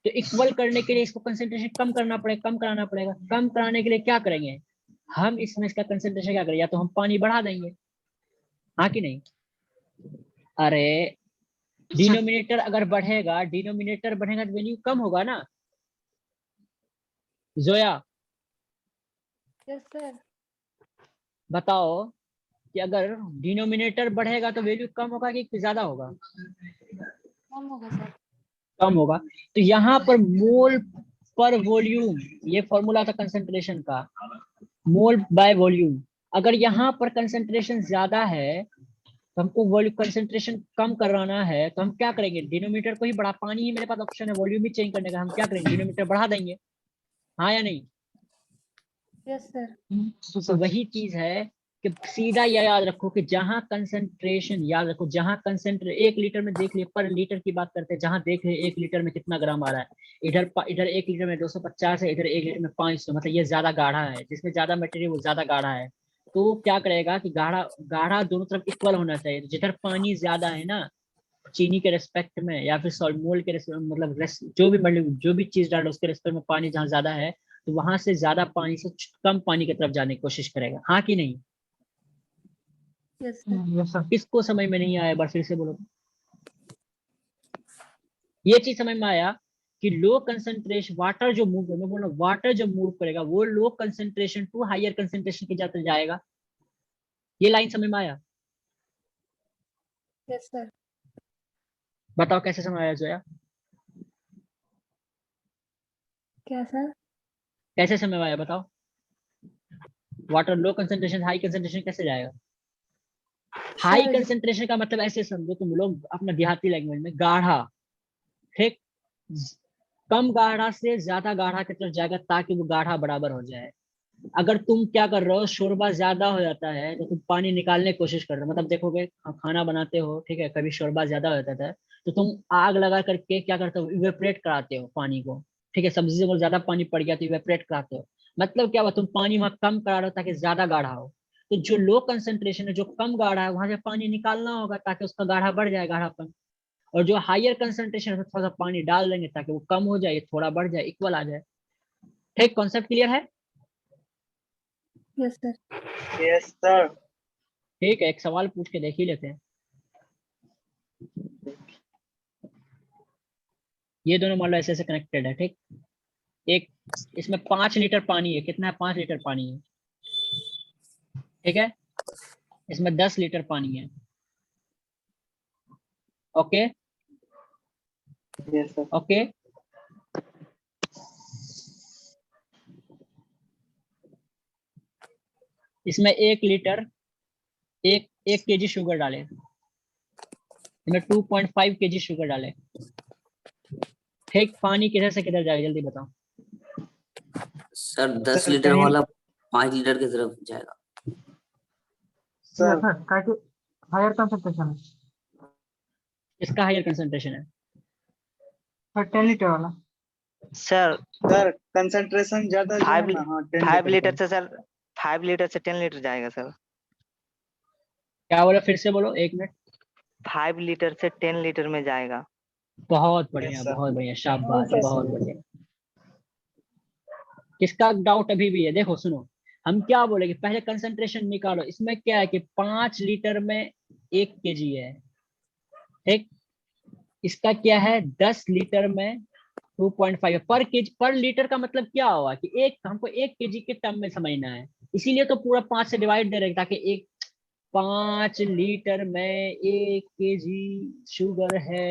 तो इक्वल करने के लिए इसको कंसंट्रेशन कम करना पड़ेगा, कम कराना पड़ेगा। कम कराने के लिए क्या करेंगे हम, इसमें इसका कंसंट्रेशन क्या करें, या तो हम पानी बढ़ा देंगे, हाँ कि नहीं? अरे डिनोमिनेटर अगर बढ़ेगा, डिनोमिनेटर बढ़ेगा तो वैल्यू कम होगा ना, जोया यस सर। बताओ कि अगर डिनोमिनेटर बढ़ेगा तो वैल्यू कम होगा कि ज्यादा होगा? कम होगा सर। कम होगा। तो यहाँ पर मोल पर वॉल्यूम, ये फॉर्मूला था कंसंट्रेशन का, मोल बाय वॉल्यूम। अगर यहाँ पर कंसंट्रेशन ज्यादा है तो हमको वॉल्यूम कंसंट्रेशन कम कराना है, तो हम क्या करेंगे, डिनोमीटर को ही बढ़ा, पानी ही मेरे पास ऑप्शन है वॉल्यूम ही चेंज करने का, हम क्या करेंगे, डिनोमीटर बढ़ा देंगे, हाँ या नहीं? Yes sir. तो वही चीज है कि सीधा यह याद रखो कि जहां कंसंट्रेशन, याद रखो जहां कंसंट्रे 1 लीटर में देख लिए, पर लीटर की बात करते हैं, जहां देख लिए 1 लीटर में कितना ग्राम आ रहा है, इधर 1 लीटर में 250 है, इधर 1 लीटर में 500, मतलब ये ज्यादा गाढ़ा है, जिसमें ज्यादा मटेरियल वो ज्यादा गाढ़ा है। तो क्या करेगा कि गाढ़ा गाढ़ा दोनों तरफ इक्वल होना चाहिए। तो जिधर पानी ज्यादा है ना चीनी के रेस्पेक्ट में, या फिर सॉल्मोल के रेस्पेक्ट, मतलब जो भी चीज डालो उसके रेस्पेक्ट में पानी जहाँ ज्यादा है, तो वहां से ज्यादा पानी से कम पानी की तरफ जाने की कोशिश करेगा, हाँ कि नहीं? Yes sir. Yes sir. किसको समझ में नहीं आया, एक बार फिर से बोलो। ये चीज समझ में आया कि लो कंसंट्रेशन वाटर जो मूव, मैं बोल रहा हूँ वाटर जो मूव करेगा वो low concentration to higher concentration की जाते जाएगा। ये लाइन समझ में आया? Yes sir. बताओ कैसे समझ आया जोया, क्या सर? कैसे समझ में आया बताओ? वाटर लो कंसंट्रेशन हाई कंसंट्रेशन कैसे जाएगा? हाई सर कंसंट्रेशन का मतलब ऐसे समझो तुम लोग अपना देहाती लैंग्वेज में, गाढ़ा, ठीक, कम गाढ़ा से ज्यादा गाढ़ा की तरफ जाएगा ताकि वो गाढ़ा बराबर हो जाए। अगर तुम क्या कर रहे हो, शोरबा ज्यादा हो जाता है तो तुम पानी निकालने की कोशिश कर रहे हो, मतलब देखोगे खाना बनाते हो, ठीक है, कभी शोरबा ज्यादा हो जाता है तो तुम आग लगा करके क्या करते हो, इवेपरेट कराते हो पानी को, ठीक है, सब्जी से ज्यादा पानी पड़ गया तो इवेपरेट कराते हो। मतलब क्या हुआ, तुम पानी वहां कम करा रहे हो ताकि ज्यादा गाढ़ा हो। तो जो लो कंसंट्रेशन है, जो कम गाढ़ा है, वहां से पानी निकालना होगा ताकि उसका गाढ़ा बढ़ जाए, गाढ़ापन। और जो हायर कंसंट्रेशन है, थोड़ा सा पानी डाल देंगे ताकि वो कम हो जाए, थोड़ा बढ़ जाए, इक्वल आ जाए। ठीक, कॉन्सेप्ट क्लियर है? Yes sir. Yes sir. ठीक है, एक सवाल पूछ के देख ही लेते हैं। ये दोनों मान लो ऐसे ऐसे कनेक्टेड है, ठीक। एक इसमें 5 लीटर पानी है, कितना है, 5 लीटर पानी है, ठीक है। इसमें 10 लीटर पानी है, ओके यस सर। ओके। इसमें 1 लीटर, एक केजी शुगर डाले, इसमें 2.5 केजी शुगर डाले, ठीक। पानी किधर से किधर जाएगा, जल्दी बताओ। सर 10 सर, लीटर कहीं- वाला 5 लीटर की तरफ जाएगा। यस सर सर, काय के हायर कंसंट्रेशन है इसका हायर कंसंट्रेशन है। सर, 10 लीटर वाला। सर सर कंसंट्रेशन ज्यादा जो है 5 ना, हाँ 10 5 लीटर लीटर से सर 5 लीटर से 10 लीटर जाएगा सर। क्या बोला, फिर से बोलो, 1 मिनट। 5 लीटर से 10 लीटर में जाएगा। बहुत का। बढ़िया, यस सर। बहुत बढ़िया, हाँ शाबाश, सर। बहुत बढ़िया। किसका डाउट अभी भी है? देखो सुनो, हम क्या बोले कि पहले कंसंट्रेशन निकालो। इसमें क्या है कि 5 लीटर में 1 केजी है, ठीक। इसका क्या है, 10 लीटर में 2.5 पर केजी। पर लीटर का मतलब क्या हुआ कि एक, हमको 1 केजी के टर्म में समझना है, इसीलिए तो पूरा 5 से डिवाइड दे रहे हैं, ताकि एक 5 लीटर में 1 केजी शुगर है,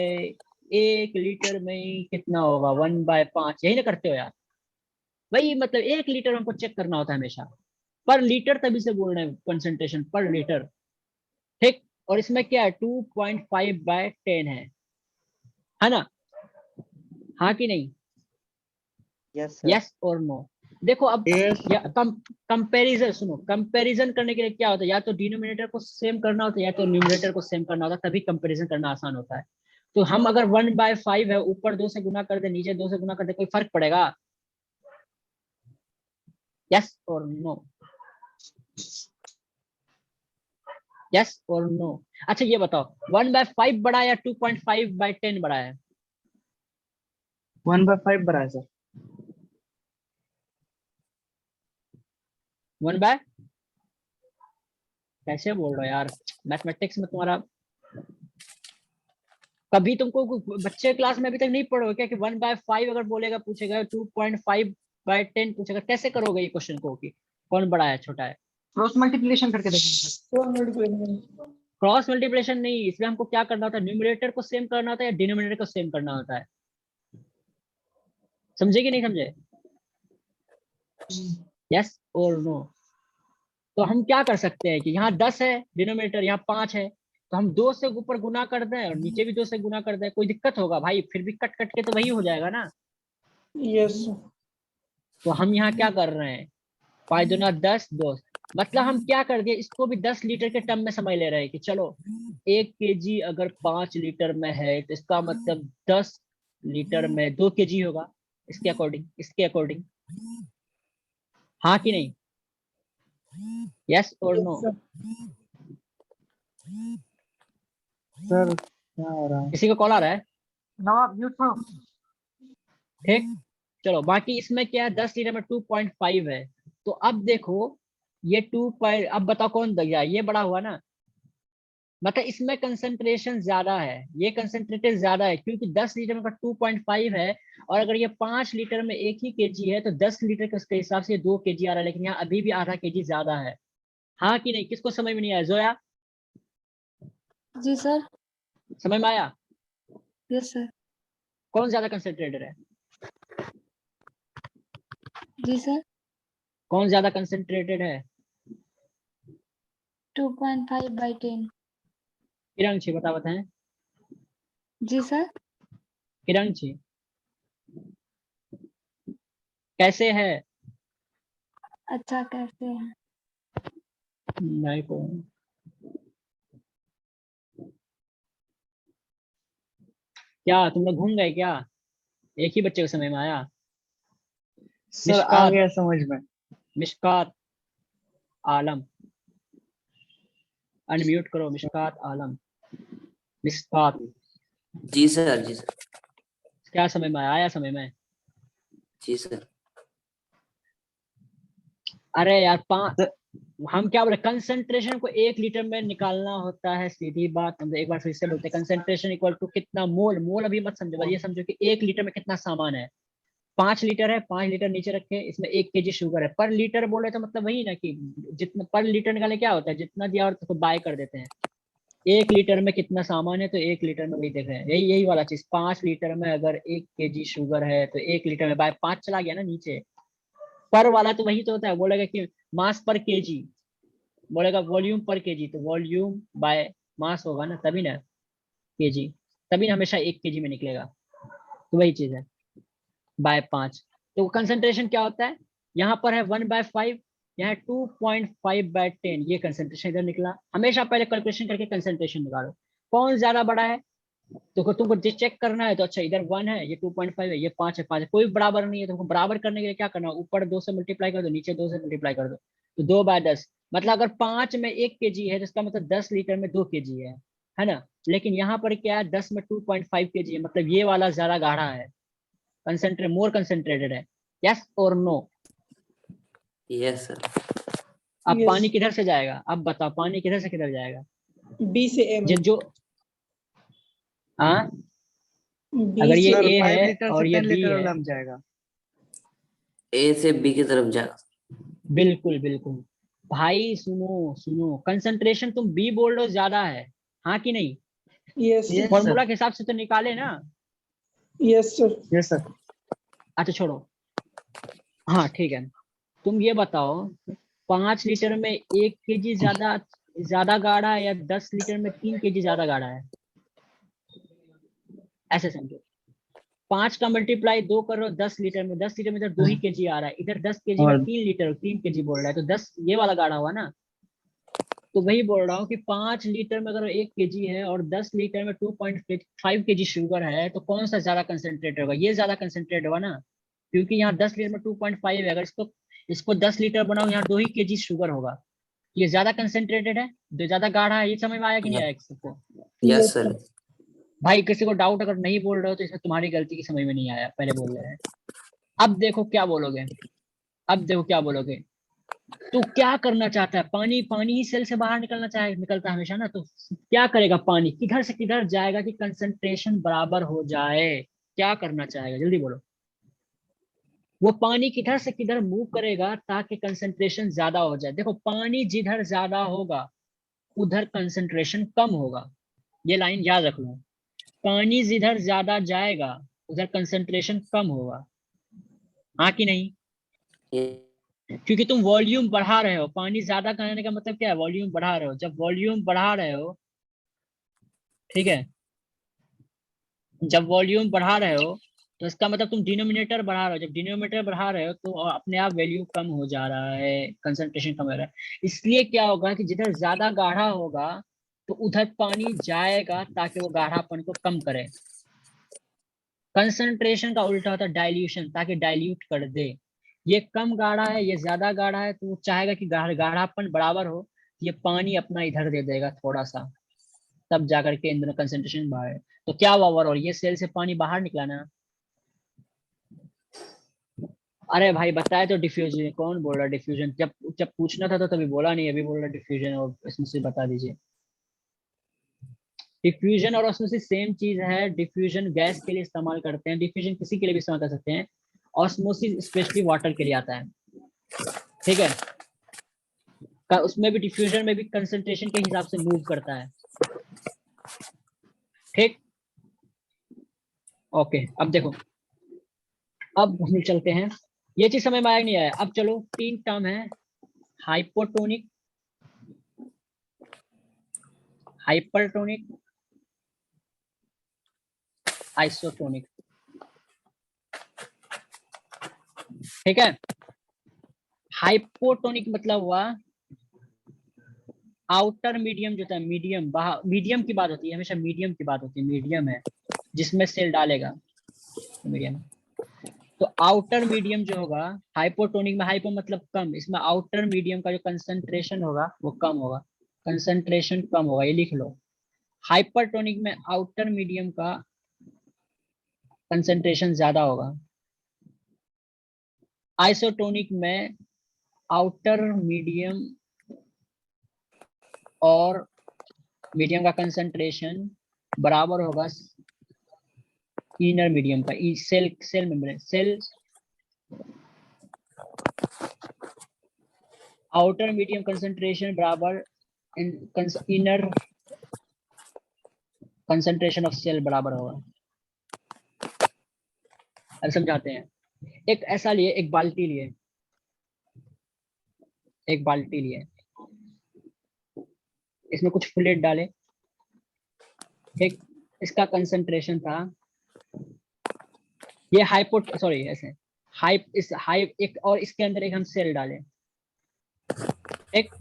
1 लीटर में कितना होगा, 1/5, यही ना करते हो यार। वही मतलब 1 लीटर हमको चेक करना होता है हमेशा, पर लीटर तभी से बोल रहे हैं कंसंट्रेशन पर लीटर, ठीक। और इसमें क्या है, 2.5/10 है ना, हाँ कि नहीं? Yes sir. यस और नो। देखो अब यस। या कंपैरिजन सुनो, कंपैरिजन करने के लिए क्या होता है, या तो डिनोमिनेटर को सेम करना होता है, या तो न्यूमरेटर को सेम करना होता है, तभी कंपैरिजन करना आसान होता है। तो हम अगर 1/5 है, ऊपर 2 से गुना कर दे, नीचे 2 से गुना कर दे, कोई फर्क पड़ेगा? यस और नो, यस और नो। अच्छा ये बताओ, 1/5 बड़ा है या 2.5/10 बड़ा है? 1/5 बड़ा है सर। 1/, कैसे बोल रहे हो यार, मैथमेटिक्स में तुम्हारा कभी तुमको बच्चे क्लास में अभी तक नहीं पढ़ोगे क्या कि 1/5 अगर बोलेगा, पूछेगा 2.5/10 पूछेगा, कैसे करोगे ये क्वेश्चन को कि कौन बड़ा है छोटा है? क्रॉस मल्टीप्लिकेशन करके देखेंगे। तो मल्टीप्लिकेशन। क्रॉस मल्टीप्लिकेशन नहीं, इसमें हमको क्या करना होता है, न्यूमरेटर को सेम करना होता है या डिनोमिनेटर को सेम करना होता है। समझे कि नहीं समझे? यस और नो। तो हम क्या कर सकते हैं कि यहाँ 10 है डिनोमिनेटर, यहाँ 5 है, तो हम 2 से ऊपर गुना कर दें और नीचे भी 2 से गुना कर दें, कोई दिक्कत होगा भाई? फिर भी कट कट के तो वही हो जाएगा ना। यस। तो हम यहाँ क्या कर रहे हैं, 5×2 = 10, 2, मतलब हम क्या कर दिए, इसको भी 10 लीटर के टर्म में समझ ले रहे हैं कि चलो 1 केजी अगर 5 लीटर में है, तो इसका मतलब 10 लीटर में 2 केजी होगा, इसके अकॉर्डिंग, इसके अकॉर्डिंग, हाँ कि नहीं? यस और नो। सर। सर क्या हो रहा है? किसी का कॉल आ रहा है? नवाब म्यूट करो। ठीक, चलो बाकी इसमें क्या है, 10 लीटर में 2.5 है। तो अब देखो ये 2 अब बताओ कौन दग गया, ये बड़ा हुआ ना, मतलब इसमें कंसंट्रेशन ज्यादा है, ये कंसंट्रेटेड ज्यादा है, क्योंकि 10 लीटर में 2.5 है। और अगर ये 5 लीटर में 1 ही केजी है, तो 10 लीटर के उसके हिसाब से 2 केजी आ रहा है, लेकिन यहाँ अभी भी आधा केजी ज्यादा है, हाँ कि नहीं? किसको समझ में नहीं आया, जोया जी सर। समझ में आया? Yes sir. कौन ज्यादा कंसंट्रेटेड है? जी सर। कौन ज्यादा कंसंट्रेटेड है? 2.5/10। किरणक्षी बता, बताएं। जी सर। किरणक्षी कैसे है? अच्छा कैसे हैं? नहीं को क्या तुम लोग घूम गए क्या? एक ही बच्चे को समझ में आया? सर आ निष्पाप, गया समझ में। मिशकात आलम, अनम्यूट करो। मिशकात आलम, मिशकात, जी सर, जी सर, क्या समय में आया? समय में जी सर। अरे यार हम क्या बोले, कंसंट्रेशन को 1 लीटर में निकालना होता है, सीधी बात। हम एक बार फिर से बोलते हैं, कंसंट्रेशन इक्वल टू कितना मोल। मोल अभी मत समझो, बस ये समझो कि 1 लीटर में कितना सामान है। 5 लीटर है, 5 लीटर नीचे रखे, इसमें 1 kg शुगर है। पर लीटर बोले तो मतलब वही ना कि जितना पर लीटर निकाले क्या होता है, जितना दिया और तो बाय कर देते हैं। 1 लीटर में कितना सामान है, तो 1 लीटर में वही देख रहे हैं, यही यही वाला चीज। 5 लीटर में अगर 1 kg शुगर है तो 1 लीटर में बाय 5 चला गया ना नीचे। पर वाला तो वही तो होता है, बोलेगा कि मास पर केजी, बोलेगा वॉल्यूम पर केजी, तो वॉल्यूम बाय मास होगा ना, तभी ना केजी, तभी ना हमेशा 1 kg में निकलेगा। तो वही चीज है, बाय 5। तो कंसंट्रेशन क्या होता है, यहाँ पर है 1/5, यहाँ 2.5/10, ये कंसंट्रेशन इधर निकला। हमेशा पहले कैलकुलेशन करके कंसंट्रेशन निकालो, कौन ज्यादा बड़ा है। तो तुमको चेक करना है तो अच्छा, इधर 1 है, ये 2.5 है, ये 5 है, 5 है, कोई बराबर नहीं है। तुमको बराबर करने के लिए क्या करना है, ऊपर 2 से मल्टीप्लाई कर दो, नीचे 2 से मल्टीप्लाई कर दो, तो 2/10। मतलब अगर 5 में 1 kg है तो इसका मतलब 10 लीटर में 2 kg है ना। लेकिन यहाँ पर क्या है, 10 में 2.5 kg है, मतलब ये वाला ज्यादा गाढ़ा है, कंसेंट्रेट मोर कंसेंट्रेटेड है। यस और नो? Yes sir. अब Yes. पानी किधर से जाएगा, अब बताओ, पानी किधर से किधर जाएगा? B से A में। जो हाँ, B अगर ये से सर ए 5 है लीटर और से ये 10 बी लीटर है, वाला में जाएगा। ए से बी की तरफ जाएगा। बिल्कुल बिल्कुल। भाई सुनो सुनो, कंसंट्रेशन तुम बी बोल रहे हो ज्यादा है, हाँ कि नहीं? Yes. यस फॉर्मूला सर, के हिसाब से तो निकाले ना। Yes sir. Yes sir. अच्छा छोड़ो, हाँ ठीक है। तुम ये बताओ, 5 लीटर में 1 kg ज्यादा ज्यादा गाढ़ा है, या 10 लीटर में 3 kg ज्यादा गाढ़ा है? ऐसे समझो, 5 का मल्टीप्लाई 2 करो 10 लीटर में, 10 लीटर में इधर 2 ही kg आ रहा है, इधर 10 kg में और 3 लीटर 3 kg बोल रहा है, तो 10 ये वाला गाढ़ा हुआ ना। तो वही बोल रहा हूँ कि 5 लीटर में अगर 1 kg है और 10 लीटर में 2.5 kg शुगर है, तो कौन सा ज्यादा कंसेंट्रेट होगा? ये ज्यादा कंसेंट्रेट होगा ना, क्योंकि यहाँ 10 लीटर में 2.5 है। अगर इसको इसको 10 लीटर बनाओ, यहाँ 2 ही kg शुगर होगा। ये ज्यादा कंसेंट्रेटेड है, जो ज्यादा गाढ़ा है। ये समझ में आया कि नहीं आया किसी को? Yes Yes sir. sir. भाई किसी को डाउट अगर नहीं बोल रहे हो तो इसमें तुम्हारी गलती की, समझ में नहीं आया, पहले बोल रहे हैं। अब देखो क्या बोलोगे, अब देखो क्या बोलोगे। तो क्या करना चाहता है पानी? पानी ही सेल से बाहर निकलता है हमेशा ना। तो क्या करेगा पानी, किधर से किधर जाएगा कि कंसंट्रेशन बराबर हो जाए? क्या करना चाहेगा, जल्दी बोलो। वो पानी किधर से किधर मूव करेगा ताकि कंसंट्रेशन ज्यादा हो जाए। देखो, पानी जिधर ज्यादा होगा उधर कंसंट्रेशन कम होगा, ये लाइन याद रख लो। पानी जिधर ज्यादा जाएगा उधर कंसंट्रेशन कम होगा, हाँ कि नहीं? क्योंकि तुम वॉल्यूम बढ़ा रहे हो, पानी ज्यादा करने का मतलब क्या है, वॉल्यूम बढ़ा रहे हो। जब वॉल्यूम बढ़ा रहे हो, ठीक है, जब वॉल्यूम बढ़ा रहे हो तो इसका मतलब तुम डिनोमिनेटर बढ़ा रहे हो। जब डिनोमिनेटर बढ़ा रहे हो तो अपने आप वैल्यू कम हो जा रहा है, कंसंट्रेशन कम हो रहा है। इसलिए क्या होगा कि जिधर ज्यादा गाढ़ा होगा तो उधर पानी जाएगा ताकि वो गाढ़ापन को कम करे। कंसंट्रेशन का उल्टा होता है डाइल्यूशन, ताकि डाइल्यूट कर दे। ये कम गाढ़ा है, ये ज्यादा गाढ़ा है, तो वो चाहेगा कि गाढ़ापन बराबर हो। ये पानी अपना इधर दे देगा थोड़ा सा, तब जाकर के इन दोनों कंसंट्रेशन बाहर है। तो क्या हुआ ओवरऑल, ये सेल से पानी बाहर निकला ना। अरे भाई बताया तो डिफ्यूजन, कौन बोल रहा है डिफ्यूजन? जब जब पूछना था तो तभी बोला नहीं, अभी बोल रहा डिफ्यूजन। और इसमें से बता दीजिए, डिफ्यूजन और ऑस्मोसिस सेम चीज है। डिफ्यूजन गैस के लिए इस्तेमाल करते हैं, डिफ्यूजन किसी के लिए भी इस्तेमाल कर सकते हैं। ऑस्मोसिस स्पेशली वाटर के लिए आता है, ठीक है। उसमें भी, डिफ्यूजन में भी कंसंट्रेशन के हिसाब से मूव करता है, ठीक। ओके, अब देखो, अब हम चलते हैं। ये चीज समझ में आया नहीं आया? अब चलो, 3 टर्म है, हाइपोटोनिक, हाइपरटोनिक, आइसोटोनिक, ठीक है। हाइपोटोनिक मतलब हुआ आउटर मीडियम, जो था मीडियम, मीडियम की बात होती है हमेशा, मीडियम की बात होती है। मीडियम है जिसमें सेल डालेगा, मीडियम। तो आउटर मीडियम जो होगा, हाइपोटोनिक में हाइपो मतलब कम, इसमें आउटर मीडियम का जो कंसंट्रेशन होगा वो कम होगा, कंसंट्रेशन कम होगा, ये लिख लो। हाइपरटोनिक में आउटर मीडियम का कंसंट्रेशन ज्यादा होगा। आइसोटोनिक में आउटर मीडियम और मीडियम का कंसंट्रेशन बराबर होगा इनर मीडियम का, cell membrane, cell outer medium concentration बराबर इनर कंसंट्रेशन ऑफ सेल बराबर होगा। अब समझाते हैं। एक ऐसा लिए, एक बाल्टी लिए, एक बाल्टी लिए, इसमें कुछ फ्लूइड डाले, एक इसका कंसंट्रेशन था, ये सॉरी ऐसे एक, और इसके अंदर एक हम सेल डाले, एक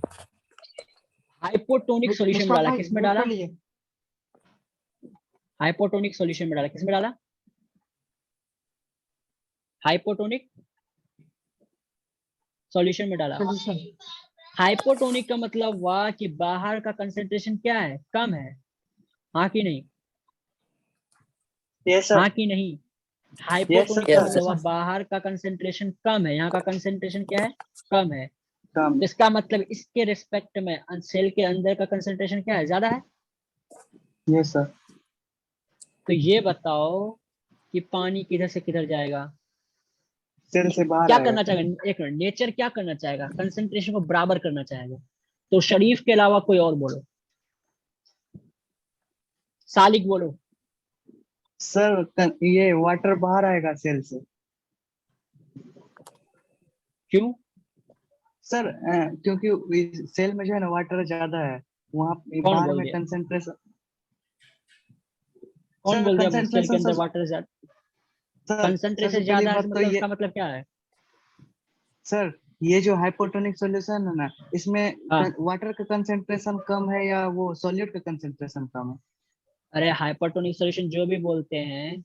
हाइपोटोनिक सॉल्यूशन में डाला, किसमें डाला? हाइपोटोनिक सॉल्यूशन में डाला, किसमें डाला? हाइपोटोनिक सॉल्यूशन में डाला। हाइपोटोनिक का मतलब हुआ कि बाहर का कंसंट्रेशन क्या है, कम है, हाँ कि नहीं? हाँ कि नहीं? हाइपोटोनिक का मतलब हुआ बाहर का कंसंट्रेशन कम है, यहाँ का कंसंट्रेशन क्या है, कम है। तो इसका मतलब इसके रिस्पेक्ट में सेल के अंदर का कंसंट्रेशन क्या है, ज्यादा है। Yes sir. तो ये बताओ कि पानी किधर से किधर जाएगा? सेल से बाहर क्या आएगा। करना चाहेगा? एक मिनट, नेचर क्या करना चाहेगा? कंसंट्रेशन को बराबर करना चाहेगा। तो शरीफ के अलावा कोई और बोलो, सालिक बोलो। सर ये वाटर बाहर आएगा सेल से। क्यों? सर क्योंकि सेल में जो है ना वाटर ज्यादा है, वहाँ कौन बाहर बोल में दिया? कंसंट्रेशन। कौन बोल दिया सेल के अंदर सर, वाटर ज्यादा? सबसे कंसंट्रेशन पहली ज्यादा है बात तो मतलब ये उसका मतलब क्या है? सर, ये जो हाइपोटोनिक सॉल्यूशन है ना, इसमें हाँ। वाटर का कंसंट्रेशन कम है या वो सॉल्यूट का कंसंट्रेशन कम है? अरे हाइपरटोनिक सॉल्यूशन जो भी बोलते हैं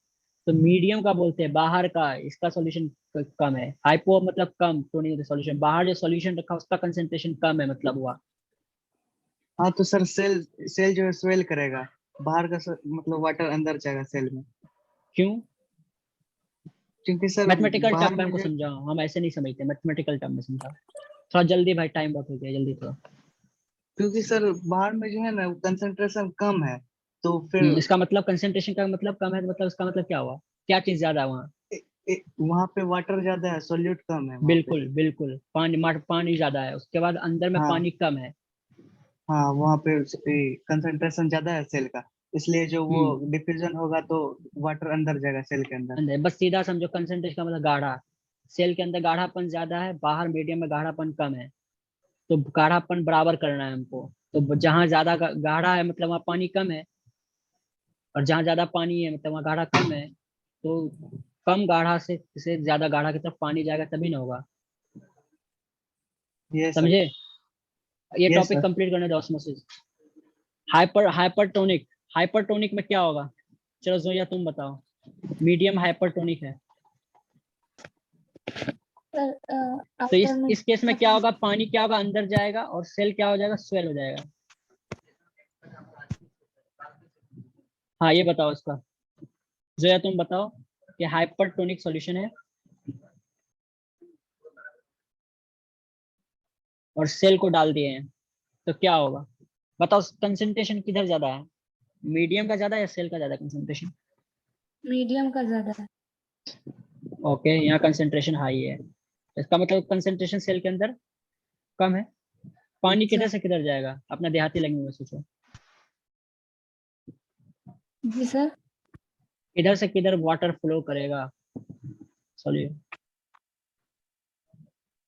तो मीडियम का बोलते हैं, बाहर का इसका सॉल्यूशन कम है। हाइपो मतलब कम, टोनिक सॉल्यूशन, बाहर जो सॉल्यूशन रखा उसका कंसंट्रेशन कम है मतलब हुआ। हाँ तो सर सेल सेल जो है स्वेल करेगा, बाहर का मतलब वाटर अंदर जाएगा सेल में। क्यों? क्योंकि सर मैथमेटिकल बाहर टर्म में में हमको जो समझाओ, हम ऐसे नहीं समझते, मैथमेटिकल टर्म में समझाओ थोड़ा जल्दी भाई, टाइम बहुत हो गया, जल्दी थोड़ा। क्योंकि सर बाहर में जो है ना कंसंट्रेशन कम है, तो फिर इसका मतलब कंसंट्रेशन का मतलब कम है, तो मतलब इसका मतलब क्या हुआ, क्या चीज ज्यादा है वहाँ? वहाँ पे वाटर ज्यादा है, सॉल्यूट कम है वहाँ पे। बिल्कुल बिल्कुल, पानी ज्यादा है, उसके बाद अंदर में हाँ पानी कम है। हाँ, वहाँ पे कंसंट्रेशन ज्यादा है सेल का, इसलिए जो वो हम्म, डिफ्यूजन होगा तो वाटर अंदर जाएगा सेल के अंदर। अंदर बस सीधा समझो, कंसंट्रेशन का मतलब गाढ़ा, सेल के अंदर गाढ़ापन ज्यादा है, बाहर मीडियम में गाढ़ापन कम है, तो गाढ़ापन बराबर करना है हमको। तो जहाँ ज्यादा गाढ़ा है मतलब वहाँ पानी कम है, और जहाँ ज्यादा पानी है मतलब वहाँ गाढ़ा कम है। तो कम गाढ़ा से ज्यादा गाढ़ा की तरफ पानी जाएगा तभी ना होगा। ये सर। समझे? ये यस टॉपिक सर। कंप्लीट करने दो, ऑस्मोसिस। हाइपरटोनिक, हाइपरटोनिक में क्या होगा? चलो जोया तुम बताओ। मीडियम हाइपरटोनिक है, सर तो आफ्टर में इस केस में क्या होगा, पानी क्या होगा, अंदर जाएगा, और सेल क्या हो जाएगा, स्वेल हो जाएगा। हाँ ये बताओ इसका, जोया तुम बताओ कि हाइपरटोनिक सॉल्यूशन है और सेल को डाल दिए हैं तो क्या होगा, बताओ कंसंट्रेशन किधर ज्यादा है, मीडियम का ज्यादा है या सेल का ज्यादा कंसंट्रेशन? मीडियम का ज्यादा है। ओके, यहाँ कंसंट्रेशन हाई है, इसका मतलब कंसंट्रेशन सेल के अंदर कम है। पानी अच्छा किधर से किधर जाएगा, अपना देहाती लैंग्वेज में सोचो, जी सर। किधर से किधर वाटर फ्लो करेगा, सॉरी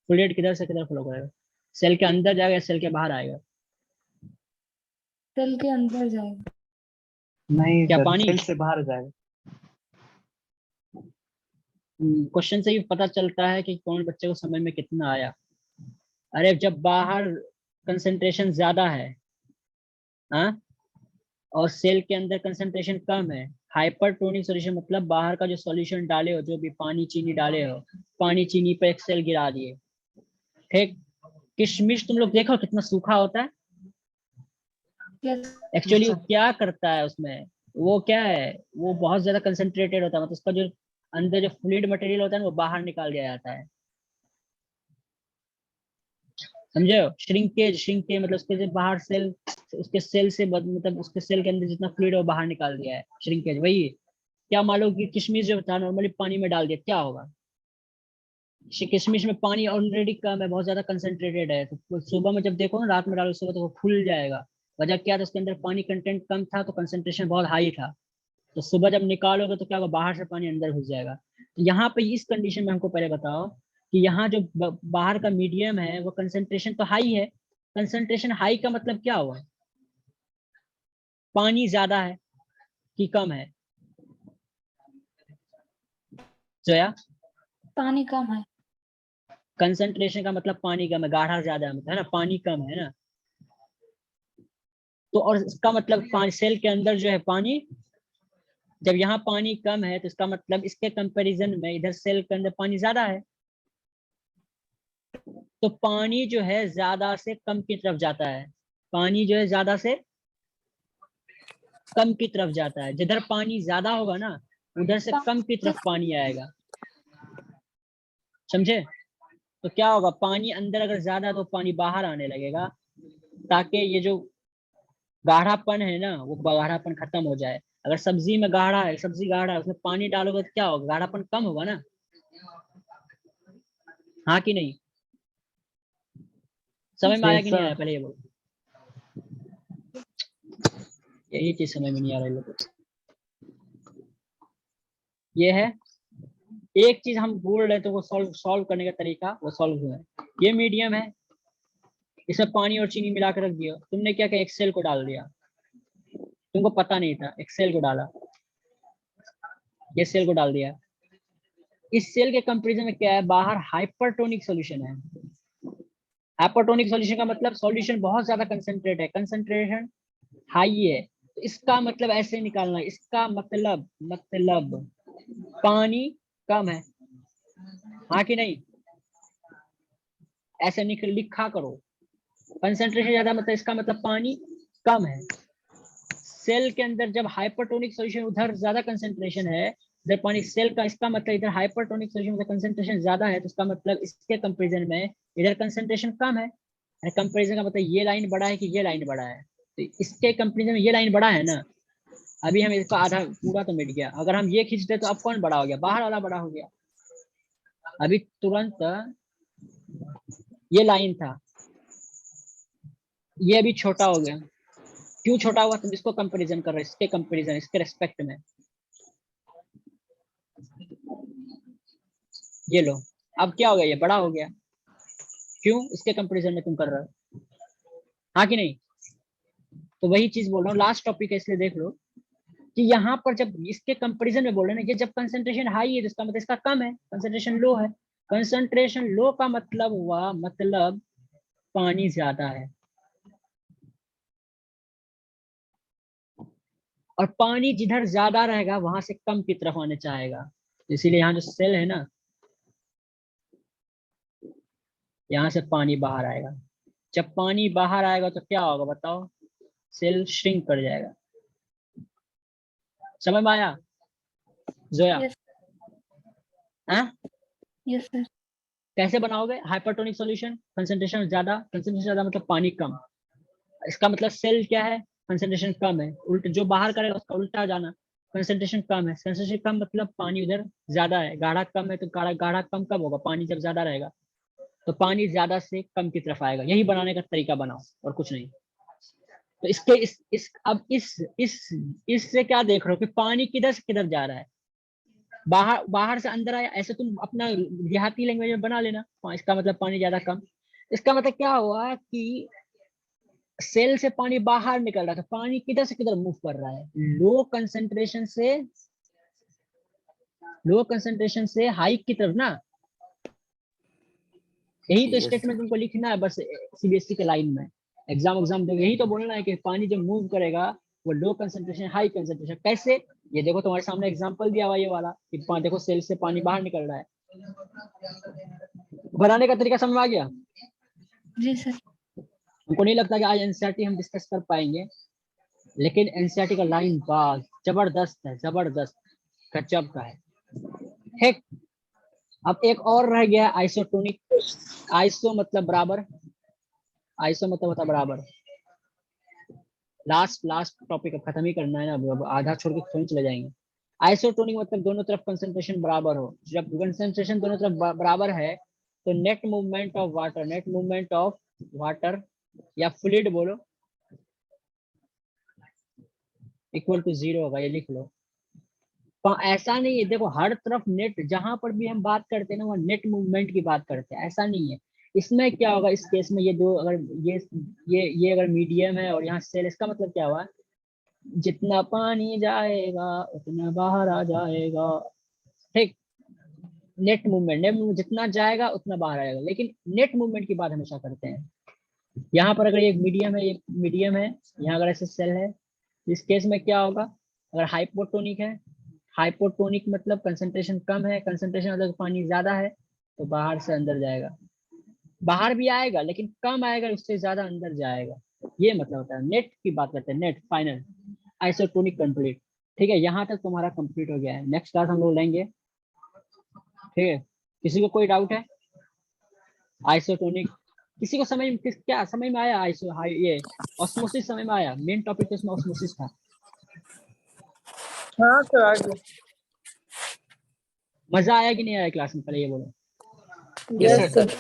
फ्लूइड किधर से किधर फ्लो करेगा, सेल के अंदर जाएगा या सेल के बाहर आएगा? सेल के अंदर जाएगा। नहीं क्या सर, पानी? सेल से बाहर जाएगा। क्वेश्चन से ही पता चलता है कि कौन बच्चे को समझ में कितना आया। अरे जब बाहर कंसंट्रेशन ज्यादा है, हाँ, और सेल के अंदर कंसंट्रेशन कम है, हाइपरटोनिक सॉल्यूशन मतलब बाहर का जो सॉल्यूशन डाले हो, जो भी पानी चीनी डाले हो, पानी चीनी पे एक सेल गिरा दिए, ठीक। किशमिश तुम लोग देखो कितना सूखा होता है। Yes. Actually sir. क्या करता है उसमें, वो क्या है, वो बहुत ज्यादा कंसंट्रेटेड होता है, मतलब उसका जो अंदर जो फ्लूइड मटेरियल होता है ना वो बाहर निकाल दिया जाता है, समझे हो। श्रिंकेज, श्रिंकेज मतलब उसके जो बाहर सेल, उसके सेल से मतलब उसके सेल के अंदर जितना फ्लूइड है वो बाहर निकाल दिया है, श्रिंकेज वही है। क्या मान लो कि किशमिश जो था नॉर्मली पानी में डाल दिया, क्या होगा, किशमिश में पानी ऑलरेडी कम है, बहुत ज्यादा कंसंट्रेटेड है, तो सुबह में जब देखो ना, रात में डालो सुबह तो वो फूल जाएगा। वजह क्या था, उसके अंदर पानी कंटेंट कम था तो कंसंट्रेशन बहुत हाई था, तो सुबह जब निकालोगे तो क्या होगा, बाहर से पानी अंदर घुस जाएगा। तो यहाँ पे इस कंडीशन में हमको पहले बताओ कि यहाँ जो बाहर का मीडियम है वो कंसंट्रेशन तो हाई है, कंसंट्रेशन हाई का मतलब क्या हुआ, पानी ज्यादा है कि कम है जोया। पानी कम है। कंसंट्रेशन का मतलब पानी कम है, गाढ़ा ज्यादा है ना, पानी कम है ना। तो और इसका मतलब पानी सेल के अंदर जो है पानी, जब यहाँ पानी कम है तो इसका मतलब इसके कंपैरिजन में इधर सेल के अंदर पानी ज्यादा है, तो पानी जो है ज्यादा से कम की तरफ जाता है, पानी जो है ज्यादा से कम की तरफ जाता है, जिधर पानी ज्यादा होगा ना उधर से कम की तरफ पानी आएगा, समझे। तो क्या होगा, पानी अंदर अगर ज्यादा तो पानी बाहर आने लगेगा, ताकि ये जो गाढ़ापन है ना वो गाढ़ापन खत्म हो जाए। अगर सब्जी में गाढ़ा है, सब्जी गाढ़ा है, उसमें पानी डालोगे तो क्या होगा, गाढ़ापन कम होगा ना, हाँ कि नहीं। समझ में आया कि नहीं आया, पहले ये बोलो, यही चीज समझ में नहीं आ रही लोगों को। ये है एक चीज हम बोल रहे थे, वो सॉल्व करने का तरीका वो सॉल्व हुआ है। ये मीडियम है, इसमें पानी और चीनी मिलाकर रख दिया, तुमने क्या किया, एक्सेल को डाल दिया, तुमको पता नहीं था, एक्सेल को डाला, ये सेल को डाल दिया। इस सेल के कंपैरिजन में क्या है, बाहर हाइपरटोनिक सॉल्यूशन है। हाइपरटोनिक सॉल्यूशन का मतलब सॉल्यूशन बहुत ज्यादा कंसंट्रेट है, कंसंट्रेशन हाई है, तो इसका मतलब ऐसे निकालना है, इसका मतलब पानी कम है, हाँ कि नहीं, ऐसे लिखा करो, कंसंट्रेशन ज्यादा मतलब इसका मतलब पानी कम है। सेल के अंदर जब हाइपरटोनिक सॉल्यूशन उधर ज्यादा कंसंट्रेशन है, इधर पानी, सेल का इसका मतलब इधर हाइपरटोनिक सॉल्यूशन का कंसंट्रेशन ज्यादा है, तो इसका मतलब इसके कंपैरिजन में इधर कंसंट्रेशन कम है। कंपैरिजन का मतलब ये लाइन बड़ा है कि ये लाइन बड़ा है, तो इसके कंपैरिजन में ये लाइन बड़ा है ना। अभी हम इसका आधा पूरा तो मिट गया, अगर हम ये खींच दे तो अब कौन बड़ा हो गया, बाहर वाला बड़ा हो गया। अभी तुरंत ये लाइन था, ये अभी छोटा हो गया, क्यों छोटा हुआ, तुम इसको कंपैरिजन कर रहे हो, इसके कंपैरिजन, इसके रेस्पेक्ट में, ये लो, अब क्या हो गया, ये बड़ा हो गया, क्यों, इसके कंपैरिजन में तुम कर रहे हो, हाँ कि नहीं। तो वही चीज बोल रहा हूँ, लास्ट टॉपिक है इसलिए देख लो कि यहाँ पर जब इसके कंपैरिजन में बोल रहे हैं ना, ये जब कंसंट्रेशन हाई है तो इसका मतलब इसका कम है, कंसंट्रेशन लो है, कंसंट्रेशन लो का मतलब हुआ, मतलब पानी ज्यादा है, और पानी जिधर ज्यादा रहेगा वहां से कम की तरफ आने चाहेगा, इसीलिए यहाँ जो सेल है ना, यहाँ से पानी बाहर आएगा, जब पानी बाहर आएगा तो क्या होगा बताओ, सेल श्रिंक कर जाएगा, समझ में आया जोया। Yes. हाँ, Yes, sir. कैसे बनाओगे हाइपरटोनिक सॉल्यूशन, कंसंट्रेशन ज्यादा, कंसंट्रेशन ज्यादा मतलब पानी कम, इसका मतलब सेल क्या है, कंसंट्रेशन कम है, उल्टा जो बाहर करेगा उसका उल्टा जाना, कंसंट्रेशन कम है, कंसंट्रेशन कम मतलब पानी उधर ज्यादा है, गाढ़ा कम है, तो गाढ़ा कम कब होगा, पानी जब ज्यादा रहेगा तो पानी ज्यादा से कम की तरफ आएगा, यही बनाने का तरीका बनाओ और कुछ नहीं। तो इसके इस अब इससे क्या देख रहे हो कि पानी किधर से किधर जा रहा है, बाहर से अंदर आया, ऐसे तुम अपना देहाती लैंग्वेज में बना लेना, इसका मतलब पानी ज्यादा कम, इसका मतलब क्या हुआ कि सेल से पानी बाहर निकल रहा था, पानी किधर से किधर मूव कर रहा है, लो कंसंट्रेशन से हाई की तरफ ना, यही तो Yes, स्टेटमेंट sir. तुमको लिखना है बस, सीबीएसई के लाइन में एग्जाम दो, यही तो बोलना है कि पानी जब मूव करेगा वो लो कंसंट्रेशन हाई कंसंट्रेशन। कैसे? ये देखो तुम्हारे सामने एग्जांपल दिया हुआ ये वाला कि देखो सेल से पानी बाहर निकल रहा है। बनाने का तरीका समझ में आ गया? जी सर। हमको नहीं लगता कि आज एनसीईआरटी हम डिस्कस कर पाएंगे, लेकिन एनसीईआरटी का लाइन बाज जबरदस्त है, जबरदस्त गजब का है। ठीक, अब एक और रह गया आइसोटोनिक। आइसो मतलब बराबर, आइसो मतलब होता बराबर। लास्ट टॉपिक अब खत्म ही करना है ना, अब आधा छोड़ के थोड़ी चले जाएंगे। आइसोटोनिक मतलब दोनों तरफ कंसंट्रेशन बराबर हो। जब कंसंट्रेशन दोनों तरफ बराबर है तो net movement of water, net movement of water या फ्लूइड बोलो, इक्वल टू 0 होगा। ये लिख लो। ऐसा नहीं है, देखो हर तरफ नेट, जहां पर भी हम बात करते हैं ना वहाँ नेट मूवमेंट की बात करते हैं, ऐसा नहीं है। इसमें क्या होगा, इस केस में ये दो, अगर ये अगर मीडियम है और यहाँ सेल, इसका मतलब क्या हुआ, जितना पानी जाएगा उतना बाहर आ जाएगा। ठीक, नेट मूवमेंट जितना जाएगा उतना बाहर आएगा, लेकिन नेट मूवमेंट की बात हमेशा करते हैं। यहाँ पर अगर ये मीडियम है, ये मीडियम है, यहाँ अगर ऐसे सेल है, इस केस में क्या होगा, अगर हाइपोटोनिक है, हाइपोटोनिक मतलब कंसंट्रेशन कम है, कंसंट्रेशन मतलब पानी ज्यादा है, तो बाहर से अंदर जाएगा, बाहर भी आएगा लेकिन कम आएगा, उससे ज्यादा अंदर जाएगा। ये मतलब होता है। नेट की बात करते हैं, नेट फाइनल आइसोटोनिक कंप्लीट। ठीक है, यहाँ तक तुम्हारा कंप्लीट हो गया है। नेक्स्ट क्लास हम लोग लेंगे। ठीक है, किसी को कोई डाउट है? आइसोटोनिक किसी को समझ क्या समझ में आया? ये ऑस्मोसिस समझ में आया? मेन टॉपिक तो इसमें ऑस्मोसिस था। हाँ सर आ गया। मजा आया कि नहीं आया क्लास में, पहले ये बोलो। Yes sir.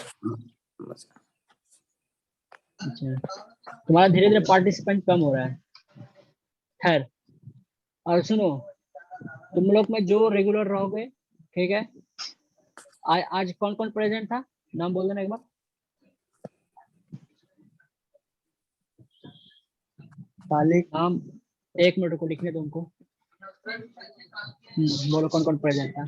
अच्छा, तुम्हारा धीरे धीरे पार्टिसिपेंट कम हो रहा है। खैर, और सुनो, तुम लोग में जो रेगुलर रहोगे, ठीक है, आज कौन कौन प्रेजेंट था, नाम बोल देना एक बार। नाम 1 मिनट को लिखने दो उनको। बोलो कौन कौन प्रेजेंट था।